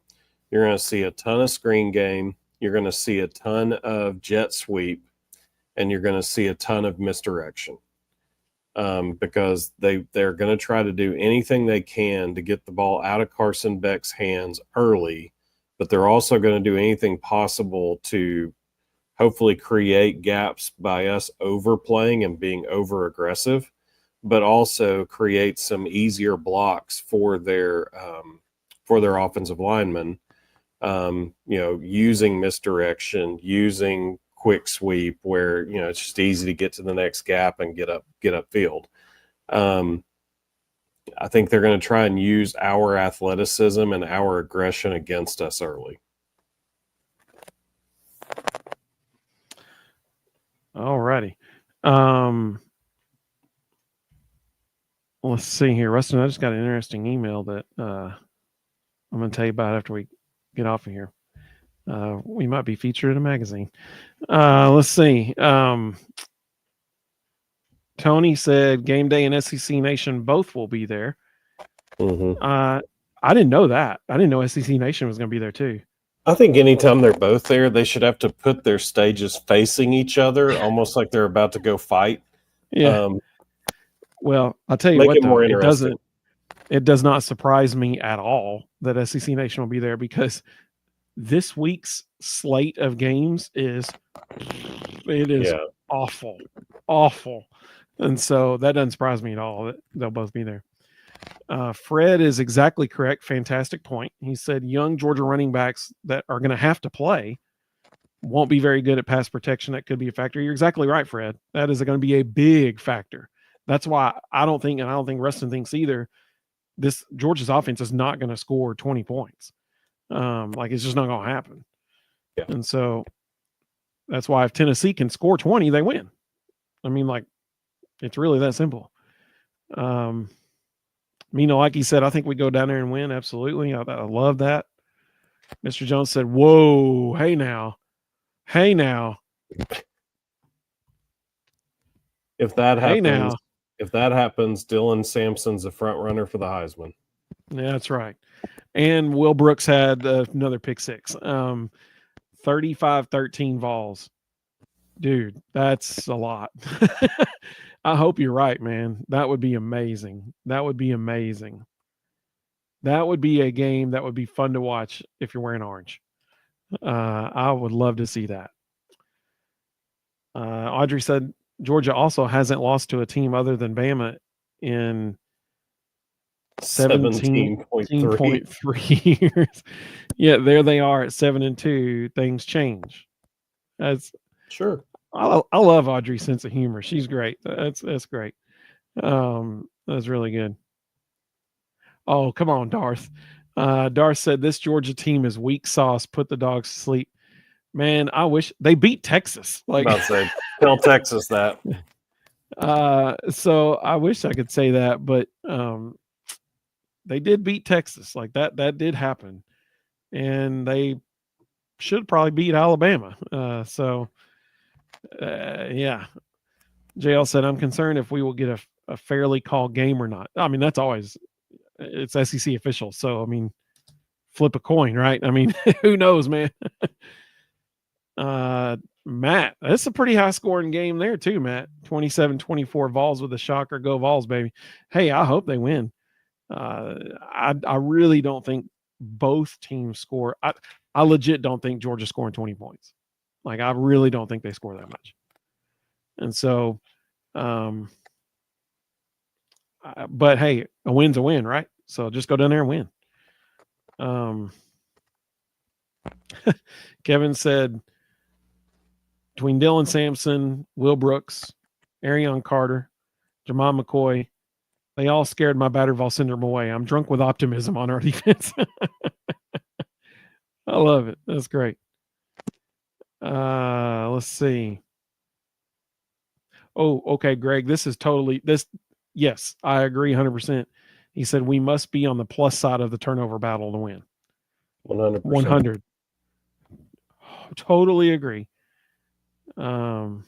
Speaker 2: You're going to see a ton of screen game. You're going to see a ton of jet sweep, and you're going to see a ton of misdirection because they're going to try to do anything they can to get the ball out of Carson Beck's hands early, but they're also going to do anything possible to hopefully create gaps by us overplaying and being over aggressive, but also create some easier blocks for their offensive linemen, using misdirection, using quick sweep where, it's just easy to get to the next gap and get upfield. I think they're going to try and use our athleticism and our aggression against us early.
Speaker 1: All righty. Let's see here. Rustin, I just got an interesting email that I'm going to tell you about after we get off of here. We might be featured in a magazine. Let's see. Tony said Game Day and SEC Nation both will be there.
Speaker 2: Mm-hmm.
Speaker 1: I didn't know that. I didn't know SEC Nation was going to be there too.
Speaker 2: I think anytime they're both there, they should have to put their stages facing each other, almost like they're about to go fight.
Speaker 1: Yeah. Well, I'll tell you what, though, it does not surprise me at all that SEC Nation will be there because this week's slate of games is awful. And so that doesn't surprise me at all that they'll both be there. Fred is exactly correct. Fantastic point. He said young Georgia running backs that are going to have to play won't be very good at pass protection. That could be a factor. You're exactly right, Fred. That is going to be a big factor. That's why I don't think Rustin thinks either, this Georgia's offense is not going to score 20 points. It's just not going to happen.
Speaker 2: Yeah.
Speaker 1: And so that's why if Tennessee can score 20, they win. I mean, It's really that simple. Like he said, I think we go down there and win. Absolutely. I love that. Mr. Jones said, whoa, hey now.
Speaker 2: If that
Speaker 1: Hey
Speaker 2: happens,
Speaker 1: now.
Speaker 2: Dylan Sampson's a front runner for the Heisman.
Speaker 1: Yeah, that's right. And Will Brooks had another pick six. 35-13 Vols. Dude, that's a lot. I hope you're right, man. That would be amazing. That would be a game that would be fun to watch if you're wearing orange. I would love to see that. Audrey said Georgia also hasn't lost to a team other than Bama in 17.3 years. Yeah, there they are at 7-2. Things change. That's
Speaker 2: sure.
Speaker 1: I love Audrey's sense of humor. She's great. That's great. That's really good. Oh, come on, Darth. Darth said this Georgia team is weak sauce. Put the dogs to sleep. Man, I wish they beat Texas. Like,
Speaker 2: about to say, tell Texas that.
Speaker 1: So I wish I could say that, but they did beat Texas. Like that did happen, and they should probably beat Alabama. Yeah. JL said, I'm concerned if we will get a fairly called game or not. I mean, that's always, it's SEC official. So, I mean, flip a coin, right? I mean, who knows, man? Matt, that's a pretty high scoring game there too, Matt. 27-24 Vols with a shocker. Go Vols, baby. Hey, I hope they win. I really don't think both teams score. I legit don't think Georgia's scoring 20 points. Like, I really don't think they score that much. And so, but hey, a win's a win, right? So just go down there and win. Kevin said, between Dylan Sampson, Will Brooks, Arion Carter, Jamal McCoy, they all scared my battered Vol syndrome away. I'm drunk with optimism on our defense. I love it. That's great. Let's see. Oh, okay, Greg. This is totally this. Yes, I agree 100%. He said we must be on the plus side of the turnover battle to win.
Speaker 2: 100%.
Speaker 1: 100. Totally agree. Mr.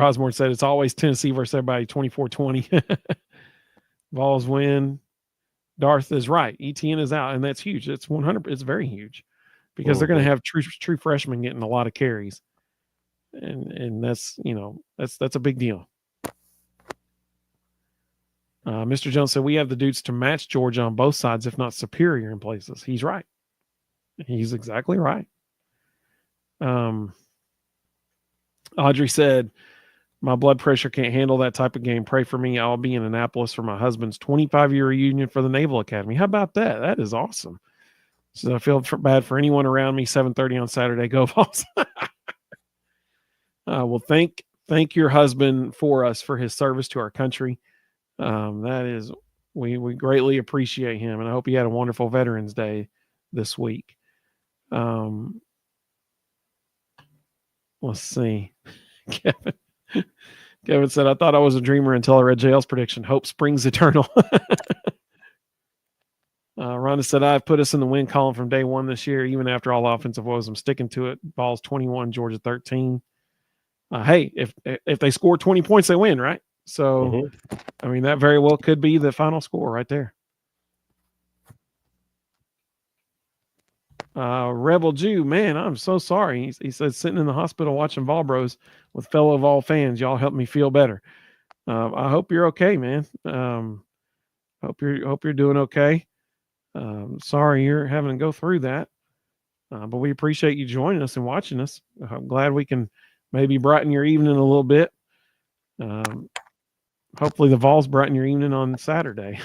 Speaker 1: Osborne said it's always Tennessee versus everybody 24-20. Vols win. Darth is right. ETN is out, and that's huge. It's 100. It's very huge because they're going to have true freshmen getting a lot of carries, and that's that's a big deal. Mr. Jones said we have the dudes to match Georgia on both sides, if not superior in places. He's right. He's exactly right. Audrey said, my blood pressure can't handle that type of game. Pray for me. I'll be in Annapolis for my husband's 25-year reunion for the Naval Academy. How about that? That is awesome. So I feel bad for anyone around me. 7:30 on Saturday. Go Vols. Well, thank your husband for us for his service to our country. That is, we greatly appreciate him, and I hope he had a wonderful Veterans Day this week. Let's see. Kevin said, I thought I was a dreamer until I read JL's prediction. Hope springs eternal. Rhonda said, I've put us in the win column from day one this year, even after all offensive woes. I'm sticking to it. Vols 21, Georgia 13. Hey, if they score 20 points, they win, right? So, I mean, that very well could be the final score right there. Rebel Jew, man, I'm so sorry. He said, sitting in the hospital watching Vol Bros with fellow Vol fans. Y'all help me feel better. I hope you're okay, man. Hope you're doing okay. Sorry you're having to go through that. But we appreciate you joining us and watching us. I'm glad we can maybe brighten your evening a little bit. Hopefully the Vols brighten your evening on Saturday.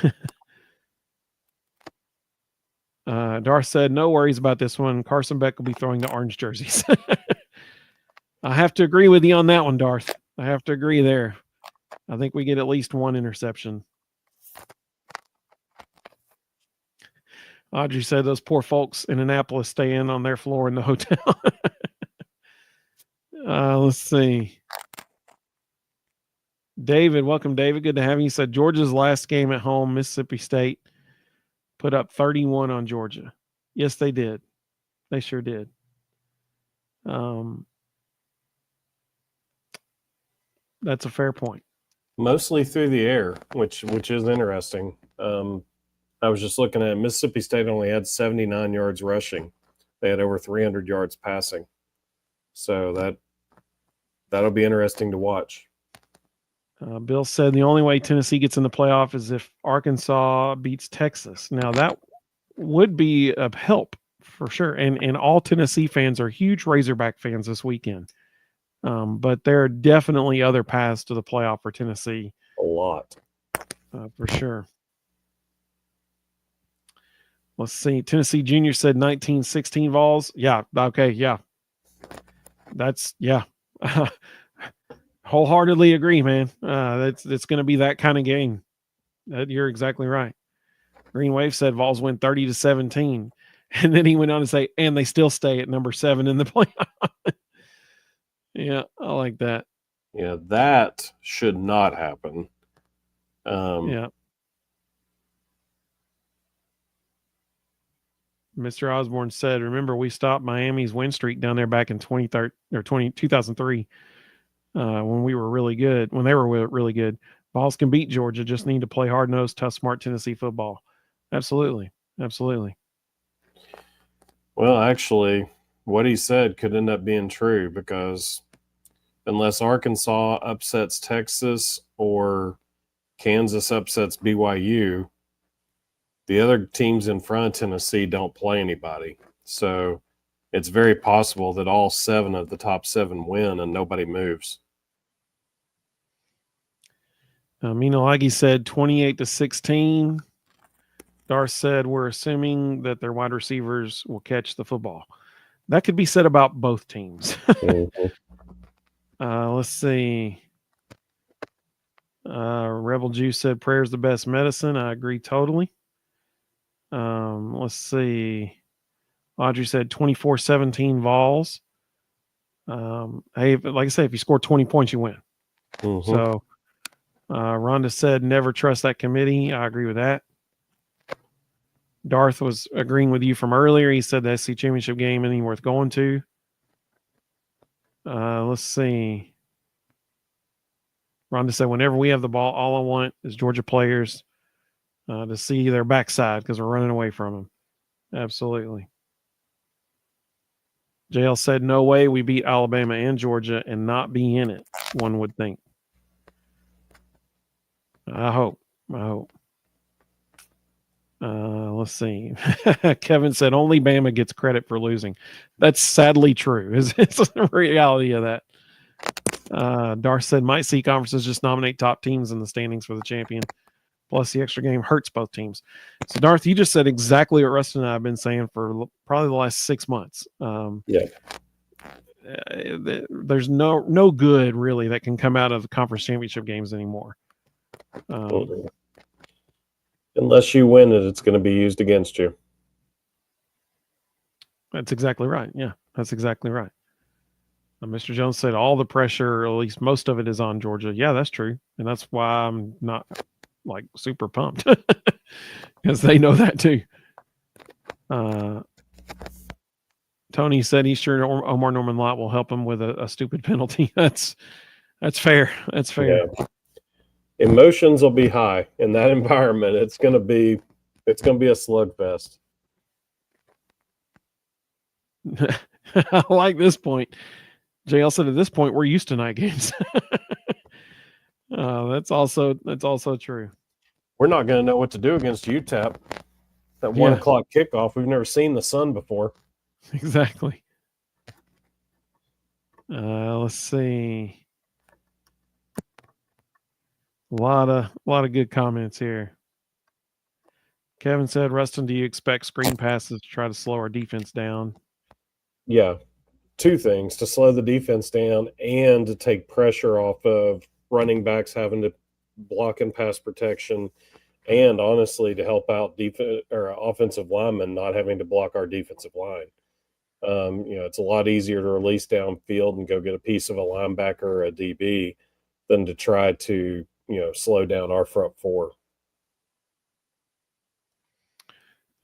Speaker 1: Darth said, no worries about this one. Carson Beck will be throwing the orange jerseys. I have to agree with you on that one, Darth. I have to agree there. I think we get at least one interception. Audrey said those poor folks in Annapolis stay in on their floor in the hotel. Let's see. David, welcome, David. Good to have you. He said Georgia's last game at home, Mississippi State put up 31 on Georgia. Yes, they did. They sure did. That's a fair point.
Speaker 2: Mostly through the air, which is interesting. I was just looking at Mississippi State only had 79 yards rushing. They had over 300 yards passing. So that'll be interesting to watch.
Speaker 1: Bill said the only way Tennessee gets in the playoff is if Arkansas beats Texas. Now that would be a help for sure. And all Tennessee fans are huge Razorback fans this weekend. But there are definitely other paths to the playoff for Tennessee.
Speaker 2: A lot.
Speaker 1: For sure. Let's see. Tennessee Junior said 1916 Vols. Yeah. Okay. Yeah. That's, yeah. Wholeheartedly agree, man. It's going to be that kind of game. You're exactly right. Green Wave said Vols win 30-17. And then he went on to say, and they still stay at number 7 in the playoff. Yeah, I like that.
Speaker 2: Yeah, that should not happen.
Speaker 1: Yeah. Mr. Osborne said, remember, we stopped Miami's win streak down there back in 2003 when we were really good, when they were really good. Vols can beat Georgia, just need to play hard-nosed, tough, smart Tennessee football. Absolutely. Absolutely.
Speaker 2: Well, actually, what he said could end up being true because unless Arkansas upsets Texas or Kansas upsets BYU, the other teams in front of Tennessee don't play anybody. So it's very possible that all 7 of the top 7 win and nobody moves.
Speaker 1: Minalagi said 28-16. Darth said, we're assuming that their wide receivers will catch the football. That could be said about both teams. Let's see. Rebel Juice said prayer's the best medicine. I agree totally. Let's see. Audrey said 24-17 Vols. Hey, like I said, if you score 20 points, you win.
Speaker 2: Mm-hmm.
Speaker 1: So Rhonda said never trust that committee. I agree with that. Darth was agreeing with you from earlier. He said the SC championship game ain't worth going to. Let's see. Rhonda said, whenever we have the ball, all I want is Georgia players to see their backside because we're running away from them. Absolutely. JL said, no way we beat Alabama and Georgia and not be in it, one would think. I hope. Let's see. Kevin said only Bama gets credit for losing. That's sadly true. It's the reality of that. Darth said might see conferences just nominate top teams in the standings for the champion. Plus the extra game hurts both teams. So Darth, you just said exactly what Rustin and I have been saying for probably the last 6 months.
Speaker 2: Yeah.
Speaker 1: There's no good really that can come out of the conference championship games anymore.
Speaker 2: Unless you win it, it's going to be used against you.
Speaker 1: That's exactly right. Yeah, that's exactly right. Mr. Jones said all the pressure, or at least most of it, is on Georgia. Yeah, that's true. And that's why I'm not like super pumped because they know that too. Tony said he's sure Omar Norman Lott will help him with a stupid penalty. That's fair. That's fair.
Speaker 2: Yeah. Emotions will be high in that environment. It's going to be a slugfest.
Speaker 1: I like this point. JL said at this point we're used to night games. That's also true.
Speaker 2: We're not going to know what to do against UTEP. That 1 o'clock kickoff. We've never seen the sun before.
Speaker 1: Exactly. Let's see. A lot of good comments here. Kevin said, Rustin, do you expect screen passes to try to slow our defense down?
Speaker 2: Yeah. 2 things, to slow the defense down and to take pressure off of running backs having to block and pass protection, and honestly to help out offensive linemen not having to block our defensive line. It's a lot easier to release downfield and go get a piece of a linebacker or a DB than to try to, slow down our front four.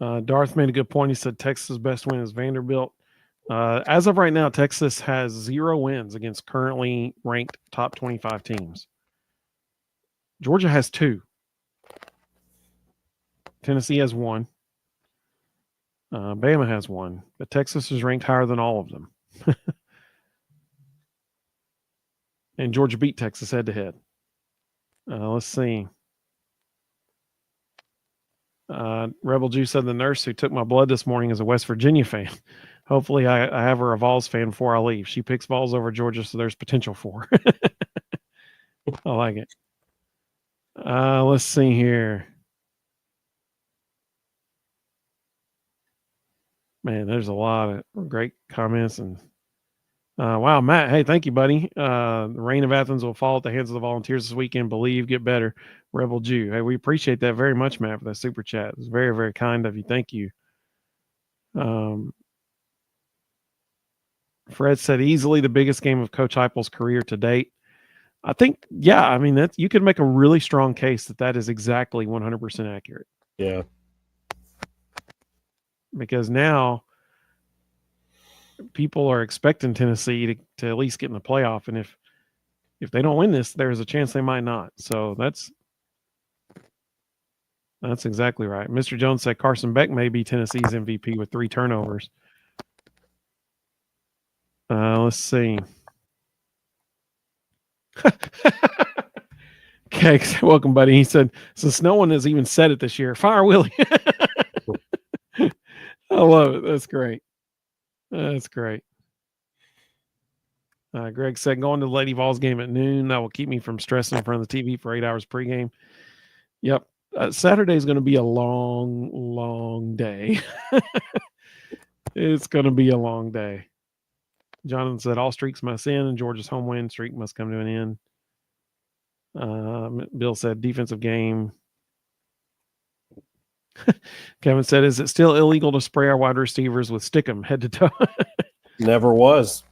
Speaker 1: Darth made a good point. He said Texas' best win is Vanderbilt. As of right now, Texas has 0 wins against currently ranked top 25 teams. Georgia has 2. Tennessee has 1. Bama has 1. But Texas is ranked higher than all of them. And Georgia beat Texas head-to-head. Let's see. Rebel Juice said the nurse who took my blood this morning is a West Virginia fan. Hopefully I have her a Vols fan before I leave. She picks Vols over Georgia, so there's potential for her. I like it. Let's see here. Man, there's a lot of great comments. And wow, Matt, hey, thank you, buddy. The rain of Athens will fall at the hands of the Volunteers this weekend. Believe, get better. Rebel Jew. Hey, we appreciate that very much, Matt, for that super chat. It's very, very kind of you. Thank you. Fred said easily the biggest game of Coach Heupel's career to date. I think, yeah, I mean, you could make a really strong case that is exactly 100% accurate.
Speaker 2: Yeah.
Speaker 1: Because now people are expecting Tennessee to at least get in the playoff. And if they don't win this, there's a chance they might not. So that's exactly right. Mr. Jones said Carson Beck may be Tennessee's MVP with 3 turnovers. Let's see. Cakes, welcome, buddy. He said, since no one has even said it this year, fire Willie. I love it. That's great. That's great. Greg said, going to the Lady Vols game at noon. That will keep me from stressing in front of the TV for 8 hours pregame. Yep. Saturday is going to be a long, long day. It's going to be a long day. Jonathan said, all streaks must end, and Georgia's home win streak must come to an end. Bill said, defensive game. Kevin said, is it still illegal to spray our wide receivers with Stickum head to toe?
Speaker 2: Never was.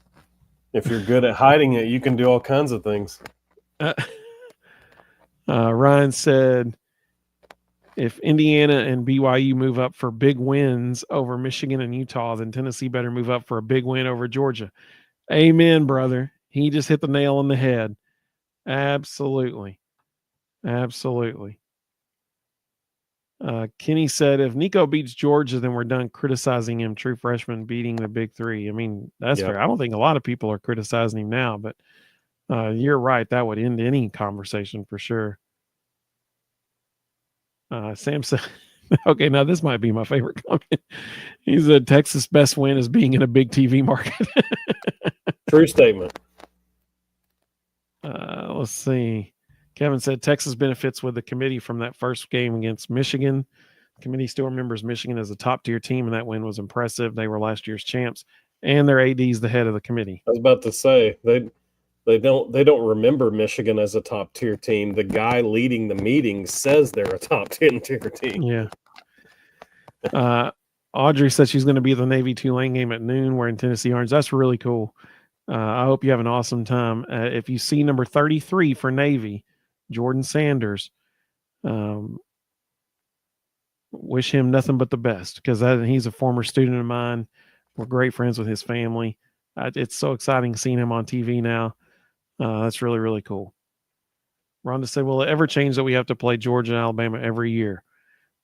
Speaker 2: If you're good at hiding it, you can do all kinds of things.
Speaker 1: Ryan said, if Indiana and BYU move up for big wins over Michigan and Utah, then Tennessee better move up for a big win over Georgia. Amen, brother. He just hit the nail on the head. Absolutely. Absolutely. Kenny said, if Nico beats Georgia, then we're done criticizing him. True freshman beating the big 3. I mean, that's fair. I don't think a lot of people are criticizing him now, but you're right. That would end any conversation for sure. Sam said, okay, now this might be my favorite comment. He said, Texas' best win is being in a big TV market.
Speaker 2: True statement.
Speaker 1: Let's see. Kevin said Texas benefits with the committee from that first game against Michigan. The committee still remembers Michigan as a top-tier team, and that win was impressive. They were last year's champs, and their AD is the head of the committee.
Speaker 2: I was about to say, they don't remember Michigan as a top-tier team. The guy leading the meeting says they're a top-10 tier team.
Speaker 1: Yeah. Audrey said she's going to be at the Navy Tulane game at noon wearing Tennessee orange. That's really cool. I hope you have an awesome time. If you see number 33 for Navy, Jordan Sanders, wish him nothing but the best because he's a former student of mine. We're great friends with his family. It's so exciting seeing him on TV now. That's really, really cool. Rhonda said, will it ever change that we have to play Georgia and Alabama every year?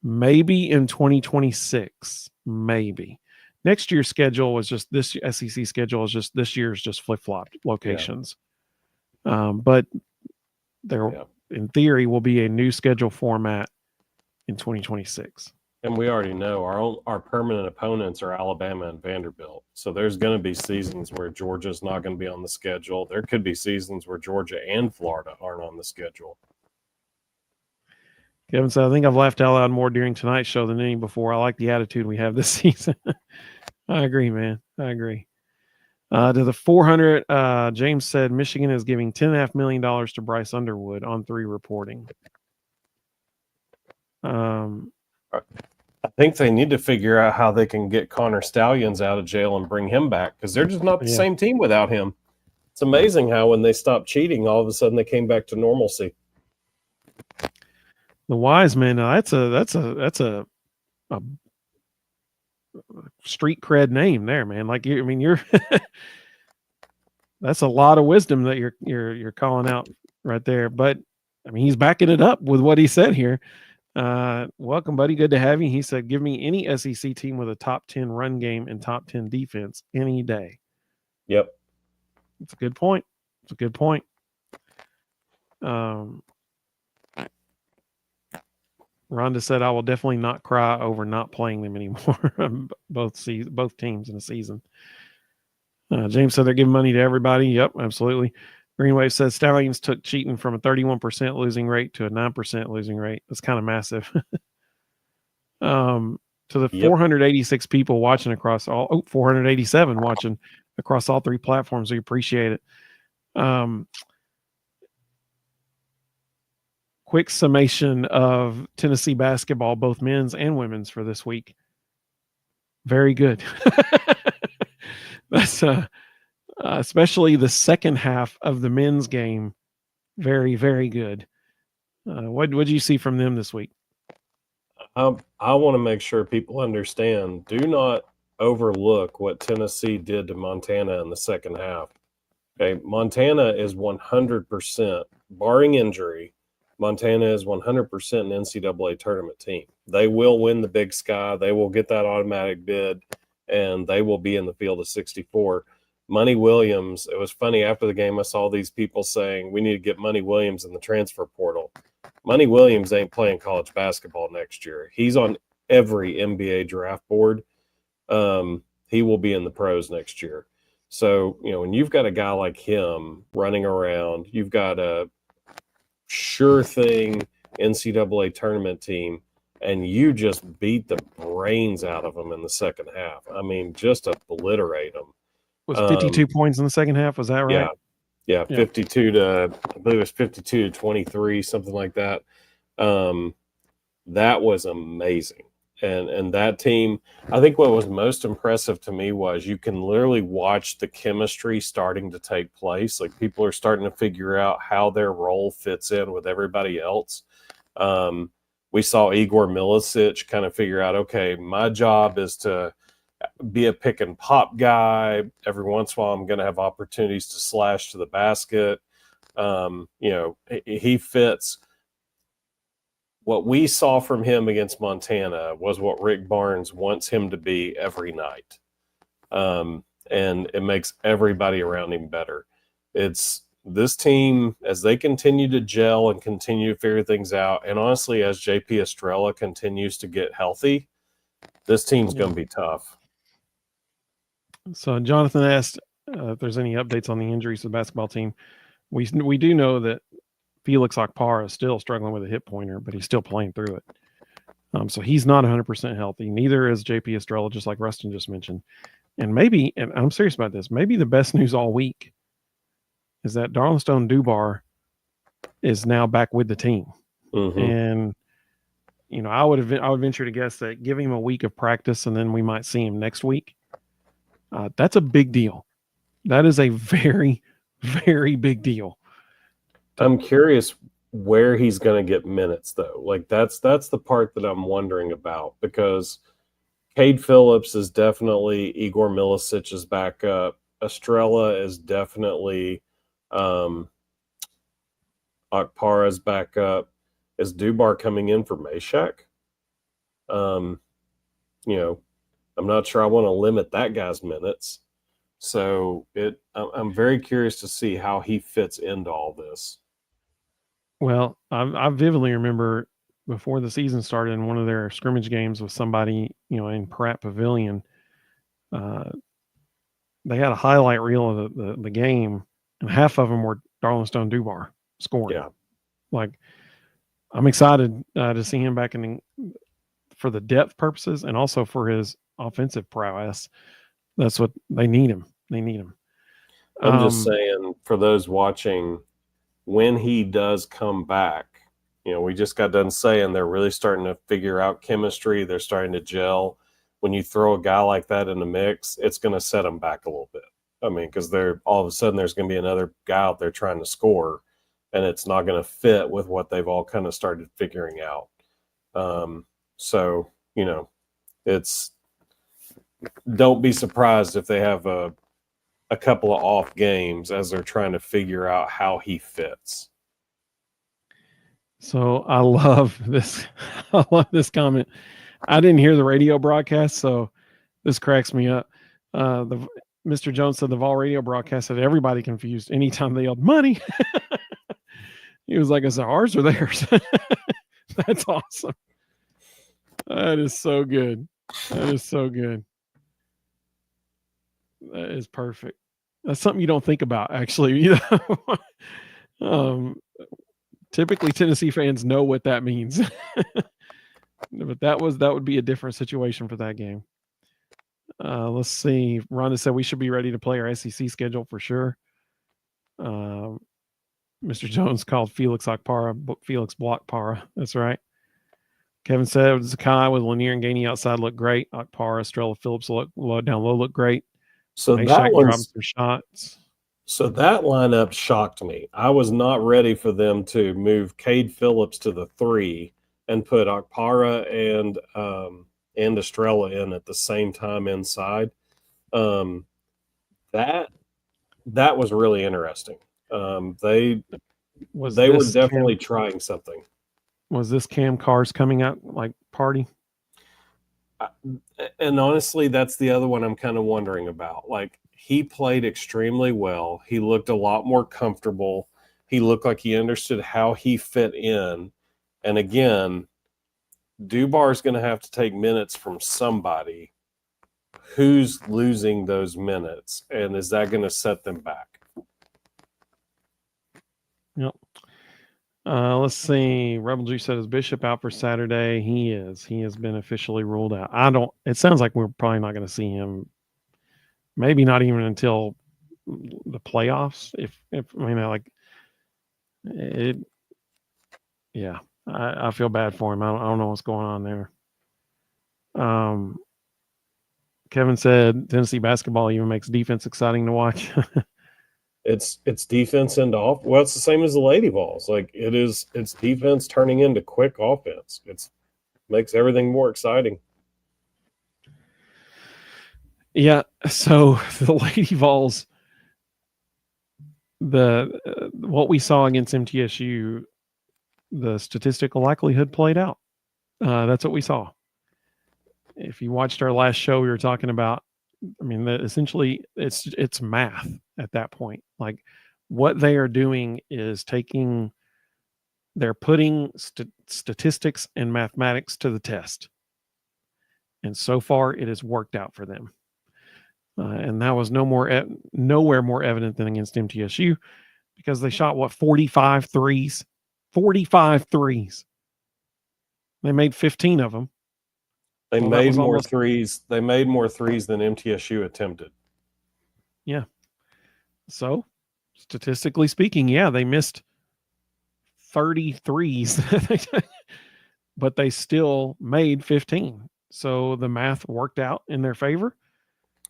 Speaker 1: Maybe in 2026. Maybe. Next year's schedule was just this SEC schedule is just this year's just flip-flopped locations. Yeah. But there, in theory, will be a new schedule format in 2026.
Speaker 2: And we already know our permanent opponents are Alabama and Vanderbilt. So there's going to be seasons where Georgia's not going to be on the schedule. There could be seasons where Georgia and Florida aren't on the schedule.
Speaker 1: Kevin said, I think I've laughed out loud more during tonight's show than any before. I like the attitude we have this season. I agree, man. I agree. To the 400, James said Michigan is giving $10.5 million to Bryce Underwood on 3 reporting.
Speaker 2: I think they need to figure out how they can get Connor Stallions out of jail and bring him back because they're just not the same team without him. It's amazing how when they stopped cheating, all of a sudden they came back to normalcy.
Speaker 1: The Wiseman, that's a street cred name there, man. Like you're that's a lot of wisdom that you're calling out right there. But I mean, he's backing it up with what he said here. Welcome, buddy. Good to have you. He said, give me any SEC team with a top 10 run game and top 10 defense any day.
Speaker 2: Yep.
Speaker 1: It's a good point. It's a good point. Rhonda said, I will definitely not cry over not playing them anymore. both teams in the season. James said they're giving money to everybody. Yep, absolutely. Greenwave says Stallions took cheating from a 31% losing rate to a 9% losing rate. That's kind of massive. To the 486 people watching across 487 watching across all three platforms, we appreciate it. Quick summation of Tennessee basketball, both men's and women's, for this week. Very good. That's especially the second half of the men's game. Very, very good. What did you see from them this week?
Speaker 2: I want to make sure people understand. Do not overlook what Tennessee did to Montana in the second half. Okay, Montana is 100%, barring injury. Montana is 100% an NCAA tournament team. They will win the Big Sky. They will get that automatic bid, and they will be in the field of 64. Money Williams, it was funny after the game, I saw these people saying we need to get Money Williams in the transfer portal. Money Williams ain't playing college basketball next year. He's on every NBA draft board. He will be in the pros next year. So, when you've got a guy like him running around, you've got a sure thing NCAA tournament team, and you just beat the brains out of them in the second half. I mean, just obliterate them.
Speaker 1: Was 52 points in the second half? Was that right?
Speaker 2: Yeah, 52 to, I believe it was 52 to 23, something like that. That was amazing. And that team, I think what was most impressive to me was you can literally watch the chemistry starting to take place. Like, people are starting to figure out how their role fits in with everybody else. We saw Igor Milicic kind of figure out, okay, my job is to be a pick and pop guy. Every once in a while, I'm going to have opportunities to slash to the basket. He fits. What we saw from him against Montana was what Rick Barnes wants him to be every night. And it makes everybody around him better. It's this team, as they continue to gel and continue to figure things out, and honestly, as JP Estrella continues to get healthy, this team's going to be tough.
Speaker 1: So Jonathan asked if there's any updates on the injuries to the basketball team. We do know that Felix Okpara is still struggling with a hip pointer, but he's still playing through it. So he's not 100% healthy. Neither is JP Estrella, just like Rustin just mentioned. And I'm serious about this, maybe the best news all week is that Darlington Dubar is now back with the team.
Speaker 2: Mm-hmm.
Speaker 1: And I would venture to guess that give him a week of practice and then we might see him next week. That's a big deal. That is a very, very big deal.
Speaker 2: I'm curious where he's going to get minutes, though. Like, that's the part that I'm wondering about, because Cade Phillips is definitely Igor Milicic's backup. Estrella is definitely Okpara's backup. Is Dubar coming in for Meshack? I'm not sure I want to limit that guy's minutes. So I'm very curious to see how he fits into all this.
Speaker 1: Well, I vividly remember before the season started in one of their scrimmage games with somebody, in Pratt Pavilion, they had a highlight reel of the game, and half of them were Darlington Dubar scoring.
Speaker 2: Yeah.
Speaker 1: Like, I'm excited to see him back for the depth purposes and also for his offensive prowess. That's what they need him. They need him.
Speaker 2: I'm just saying, for those watching, when he does come back, we just got done saying they're really starting to figure out chemistry. They're starting to gel. When you throw a guy like that in the mix, it's going to set him back a little bit. I mean, because they're all of a sudden there's going to be another guy out there trying to score, and it's not going to fit with what they've all kind of started figuring out. So, it's don't be surprised if they have a couple of off games as they're trying to figure out how he fits.
Speaker 1: So I love this. I love this comment. I didn't hear the radio broadcast, so this cracks me up. Mr. Jones said the Vol radio broadcast had everybody confused anytime they yelled money. He was like, is it ours or theirs? That's awesome. That is so good. That is so good. That is perfect. That's something you don't think about, actually. Typically Tennessee fans know what that means. But that would be a different situation for that game. Let's see. Rhonda said we should be ready to play our SEC schedule for sure. Mr. Jones called Felix Okpara, Felix Blockpara. That's right. Kevin said Zakai with Lanier and Gainey outside looked great. Okpara, Estrella Phillips down low looked great.
Speaker 2: So
Speaker 1: that dropped some shots.
Speaker 2: So that lineup shocked me. I was not ready for them to move Cade Phillips to the 3 and put Okpara and Estrella in at the same time inside. That was really interesting. They were definitely trying something.
Speaker 1: Was this Cam Carr's coming out like party?
Speaker 2: And honestly, that's the other one I'm kind of wondering about. Like, he played extremely well. He looked a lot more comfortable. He looked like he understood how he fit in. And again, Dubar is going to have to take minutes from somebody. Who's losing those minutes? And is that going to set them back?
Speaker 1: Yep. Let's see. Rebel G said, is Bishop out for Saturday? He is. He has been officially ruled out. It sounds like we're probably not going to see him. Maybe not even until the playoffs. Yeah, I feel bad for him. I don't know what's going on there. Kevin said Tennessee basketball even makes defense exciting to watch.
Speaker 2: It's defense into off. Well, it's the same as the Lady Vols. Like, it's defense turning into quick offense. It makes everything more exciting.
Speaker 1: Yeah. So the Lady Vols, what we saw against MTSU, the statistical likelihood played out. That's what we saw. If you watched our last show, we were talking about, essentially it's math at that point. Like, what they are doing is they're putting statistics and mathematics to the test. And so far it has worked out for them. And that was nowhere more evident than against MTSU, because they shot 45 threes. 45 threes. They made 15 of them.
Speaker 2: They made more threes. They made more threes than MTSU attempted.
Speaker 1: Yeah. So, statistically speaking, yeah, they missed 30 threes, but they still made 15. So the math worked out in their favor.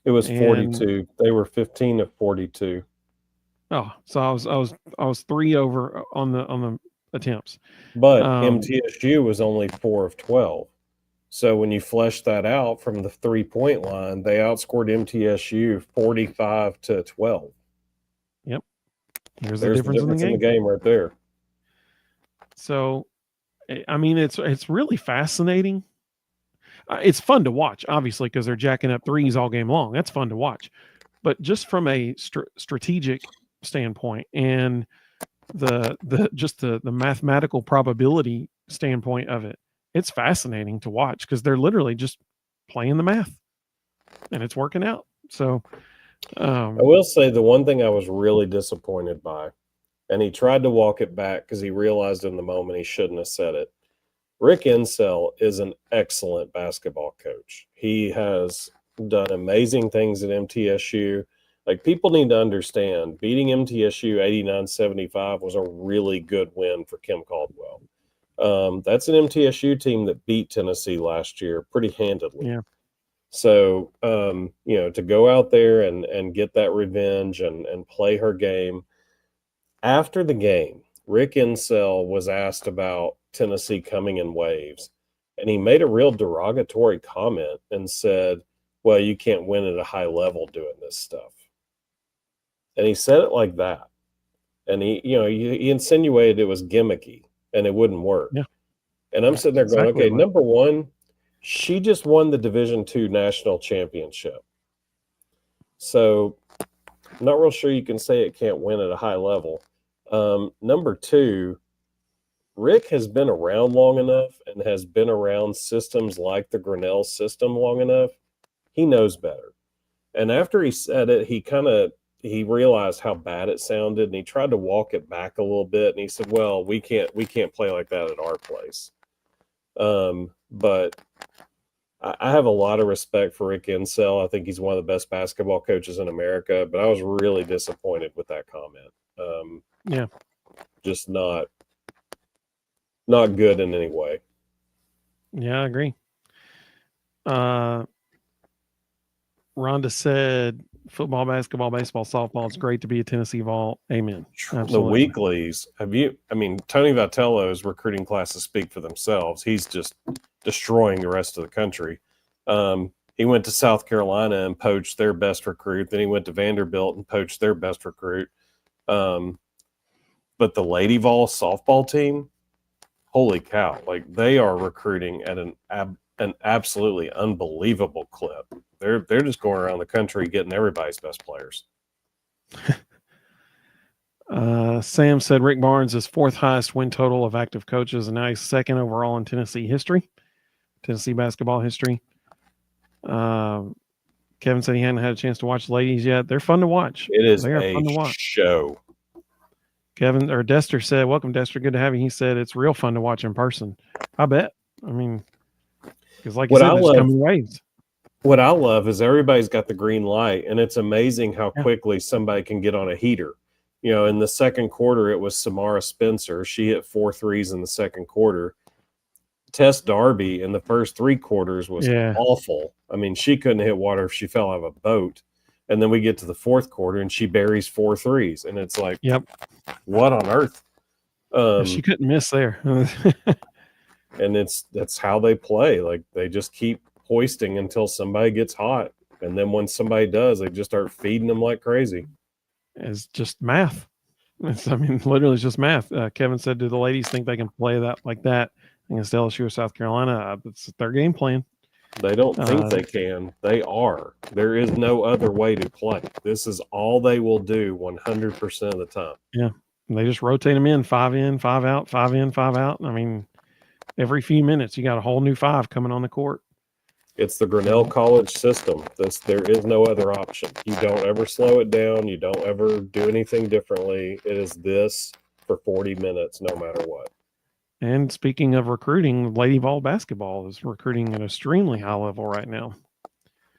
Speaker 2: It was 42. They were 15 of 42.
Speaker 1: Oh, so I was 3 over on the attempts.
Speaker 2: But MTSU was only 4 of 12. So when you flesh that out from the 3-point line, they outscored MTSU 45 to 12.
Speaker 1: Yep.
Speaker 2: There's the difference in the game right there.
Speaker 1: So, it's really fascinating. It's fun to watch, obviously, because they're jacking up threes all game long. That's fun to watch. But just from a strategic standpoint and the mathematical probability standpoint of it, it's fascinating to watch, because they're literally just playing the math and it's working out. So
Speaker 2: I will say the one thing I was really disappointed by, and he tried to walk it back because he realized in the moment he shouldn't have said it. Rick Insell is an excellent basketball coach. He has done amazing things at MTSU. Like, people need to understand, beating MTSU 89-75 was a really good win for Kim Caldwell. That's an MTSU team that beat Tennessee last year pretty handedly.
Speaker 1: Yeah.
Speaker 2: So, to go out there and get that revenge and play her game. After the game, Rick Insell was asked about Tennessee coming in waves, and he made a real derogatory comment and said, well, you can't win at a high level doing this stuff. And he said it like that. And he insinuated it was gimmicky and it wouldn't work.
Speaker 1: Yeah.
Speaker 2: And I'm sitting there going,
Speaker 1: Exactly
Speaker 2: okay,
Speaker 1: what-
Speaker 2: number one, she just won the Division II national championship. So I'm not real sure you can say it can't win at a high level. Number two, Rick has been around long enough and has been around systems like the Grinnell system long enough. He knows better. And after he said it, he realized how bad it sounded, and he tried to walk it back a little bit. And he said, well, we can't play like that at our place. But I have a lot of respect for Rick Insell. I think he's one of the best basketball coaches in America, but I was really disappointed with that comment.
Speaker 1: Yeah.
Speaker 2: Just not good in any way.
Speaker 1: Yeah, I agree. Rhonda said football, basketball, baseball, softball. It's great to be a Tennessee Vol. Amen. Absolutely.
Speaker 2: The weeklies. Tony Vitello's recruiting classes speak for themselves. He's just destroying the rest of the country. He went to South Carolina and poached their best recruit. Then he went to Vanderbilt and poached their best recruit. But the Lady Vol softball team, holy cow! Like, they are recruiting at an absolutely unbelievable clip. They're just going around the country getting everybody's best players.
Speaker 1: Sam said Rick Barnes is fourth highest win total of active coaches, and now he's second overall in Tennessee basketball history. Kevin said he hadn't had a chance to watch the ladies yet. They're fun to watch.
Speaker 2: It is
Speaker 1: they are
Speaker 2: a
Speaker 1: fun to watch.
Speaker 2: show.
Speaker 1: Kevin or Dester said, "Welcome, Dester. Good to have you." He said it's real fun to watch in person. I bet. I mean, because like you said, there's coming waves.
Speaker 2: What I love is everybody's got the green light, and it's amazing how quickly somebody can get on a heater. In the second quarter, it was Samara Spencer. She hit 4 threes in the second quarter. Tess Darby in the first 3 quarters was awful. I mean, she couldn't hit water if she fell out of a boat. And then we get to the fourth quarter, and she buries 4 threes. And it's like, what on earth?
Speaker 1: She couldn't miss there.
Speaker 2: And that's how they play. Like, they just keep hoisting until somebody gets hot. And then when somebody does, they just start feeding them like crazy.
Speaker 1: It's just math. Literally it's just math. Kevin said, do the ladies think they can play that like that against LSU or South Carolina? It's their game plan.
Speaker 2: They don't think they can. They are. There is no other way to play. This is all they will do 100% of the time.
Speaker 1: Yeah. And they just rotate them in, 5 in, 5 out, 5 in, 5 out. I mean, every few minutes, you got a whole new 5 coming on the court.
Speaker 2: It's the Grinnell College system. There is no other option. You don't ever slow it down. You don't ever do anything differently. It is this for 40 minutes, no matter what.
Speaker 1: And speaking of recruiting, Lady Vol basketball is recruiting at an extremely high level right now.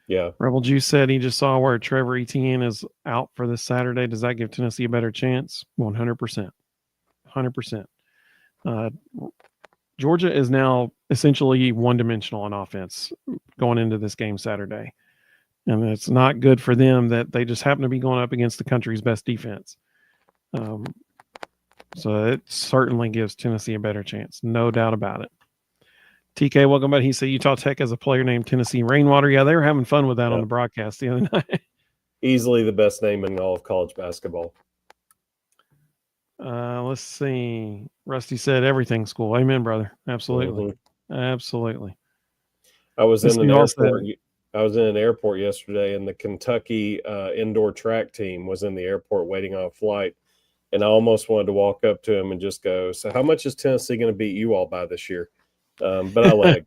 Speaker 2: Yeah.
Speaker 1: Rebel Juice said he just saw where Trevor Etienne is out for this Saturday. Does that give Tennessee a better chance? 100%. 100%. Georgia is now essentially one-dimensional on offense going into this game Saturday. And it's not good for them that they just happen to be going up against the country's best defense. So it certainly gives Tennessee a better chance. No doubt about it. TK, welcome back. He said Utah Tech has a player named Tennessee Rainwater. Yeah, they were having fun with that on the broadcast the other night.
Speaker 2: Easily the best name in all of college basketball.
Speaker 1: Let's see. Rusty said everything school. Amen, brother. Absolutely. Mm-hmm. Absolutely.
Speaker 2: I was in an airport yesterday, and the Kentucky indoor track team was in the airport waiting on a flight. And I almost wanted to walk up to him and just go, so how much is Tennessee going to beat you all by this year? But I let it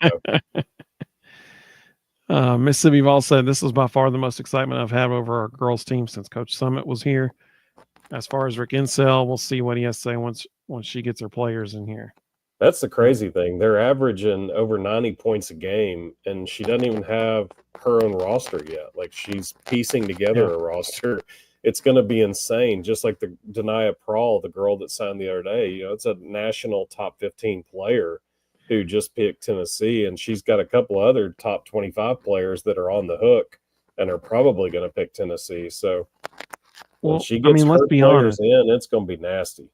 Speaker 1: go. Mississippi Vol said, this is by far the most excitement I've had over our girls team since Coach Summit was here. As far as Rick Insell, we'll see what he has to say once she gets her players in here.
Speaker 2: That's the crazy thing. They're averaging over 90 points a game, and she doesn't even have her own roster yet. Like, she's piecing together a roster. It's going to be insane. Just like the Denia Prawl, the girl that signed the other day, it's a national top 15 player. who just picked Tennessee, and she's got a couple other top 25 players that are on the hook and are probably going to pick Tennessee. So when she gets
Speaker 1: let's
Speaker 2: her
Speaker 1: be
Speaker 2: players
Speaker 1: honest.
Speaker 2: in, it's going to be nasty.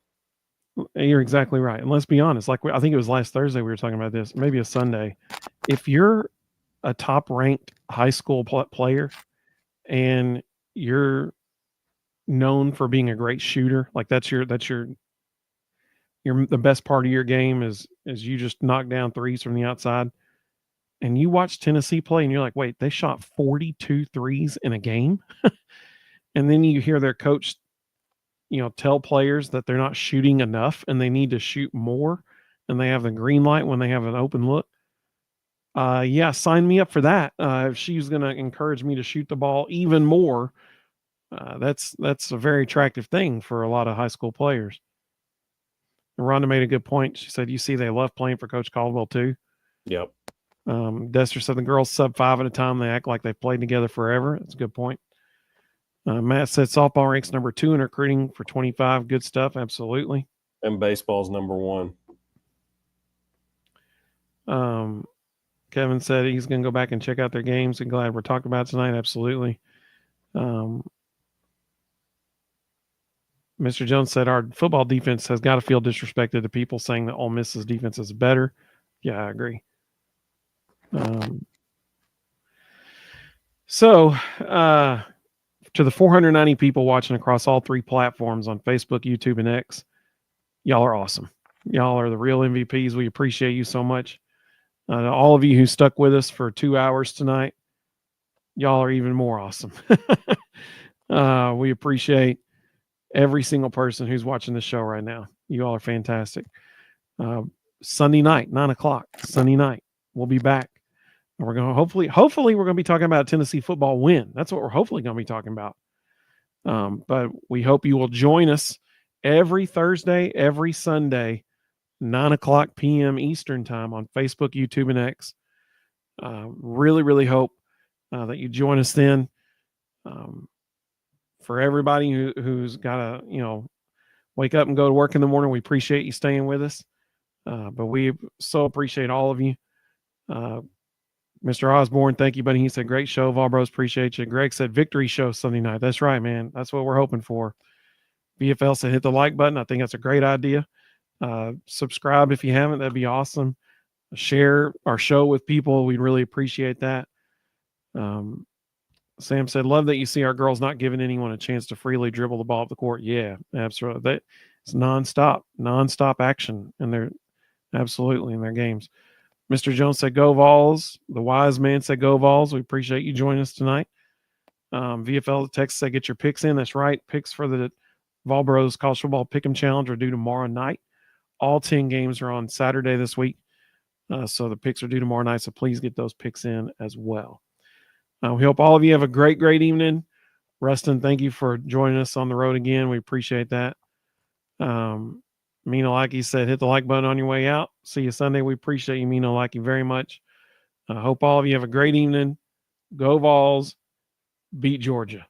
Speaker 1: You're exactly right. And let's be honest, like I think it was last Thursday we were talking about this, maybe a Sunday. If you're a top-ranked high school player and you're known for being a great shooter, like that's your the best part of your game is you just knock down threes from the outside, and you watch Tennessee play and you're like, wait, they shot 42 threes in a game. And then you hear their coach, tell players that they're not shooting enough and they need to shoot more, and they have the green light when they have an open look. Yeah, sign me up for that. If she's going to encourage me to shoot the ball even more, that's a very attractive thing for a lot of high school players. And Rhonda made a good point. She said, you see, they love playing for Coach Caldwell too.
Speaker 2: Yep.
Speaker 1: Dester said the girls sub 5 at a time. They act like they've played together forever. That's a good point. Matt said softball ranks number 2 in recruiting for 25. Good stuff. Absolutely.
Speaker 2: And baseball's number 1.
Speaker 1: Kevin said he's going to go back and check out their games, and glad we're talking about it tonight. Absolutely. Mr. Jones said our football defense has got to feel disrespected to people saying that Ole Miss's defense is better. Yeah, I agree. So, to the 490 people watching across all 3 platforms on Facebook, YouTube, and X, y'all are awesome. Y'all are the real MVPs. We appreciate you so much. All of you who stuck with us for 2 hours tonight, y'all are even more awesome. We appreciate every single person who's watching this show right now. You all are fantastic. Sunday night, 9:00, Sunday night, we'll be back. And we're going to hopefully we're going to be talking about a Tennessee football win. That's what we're hopefully going to be talking about. But we hope you will join us every Thursday, every Sunday, 9:00 p.m. Eastern time on Facebook, YouTube, and X. Really, really hope that you join us then. For everybody who's got to, wake up and go to work in the morning, we appreciate you staying with us. But we so appreciate all of you. Mr. Osborne, thank you, buddy. He said, great show. Vol Bros, appreciate you. Greg said, victory show Sunday night. That's right, man. That's what we're hoping for. VFL said, hit the like button. I think that's a great idea. Subscribe if you haven't. That'd be awesome. Share our show with people. We'd really appreciate that. Sam said, love that you see our girls not giving anyone a chance to freely dribble the ball up the court. Yeah, absolutely. It's nonstop action, and they're absolutely in their games. Mr. Jones said, go Vols. The wise man said, go Vols. We appreciate you joining us tonight. VFL Texas said, get your picks in. That's right. Picks for the Vol Bros College Football Pick'em Challenge are due tomorrow night. All 10 games are on Saturday this week. So the picks are due tomorrow night. So please get those picks in as well. We hope all of you have a great, great evening. Rustin, thank you for joining us on the road again. We appreciate that. Mina Likey said, hit the like button on your way out. See you Sunday. We appreciate you, Mina Likey, very much. I hope all of you have a great evening. Go Vols. Beat Georgia.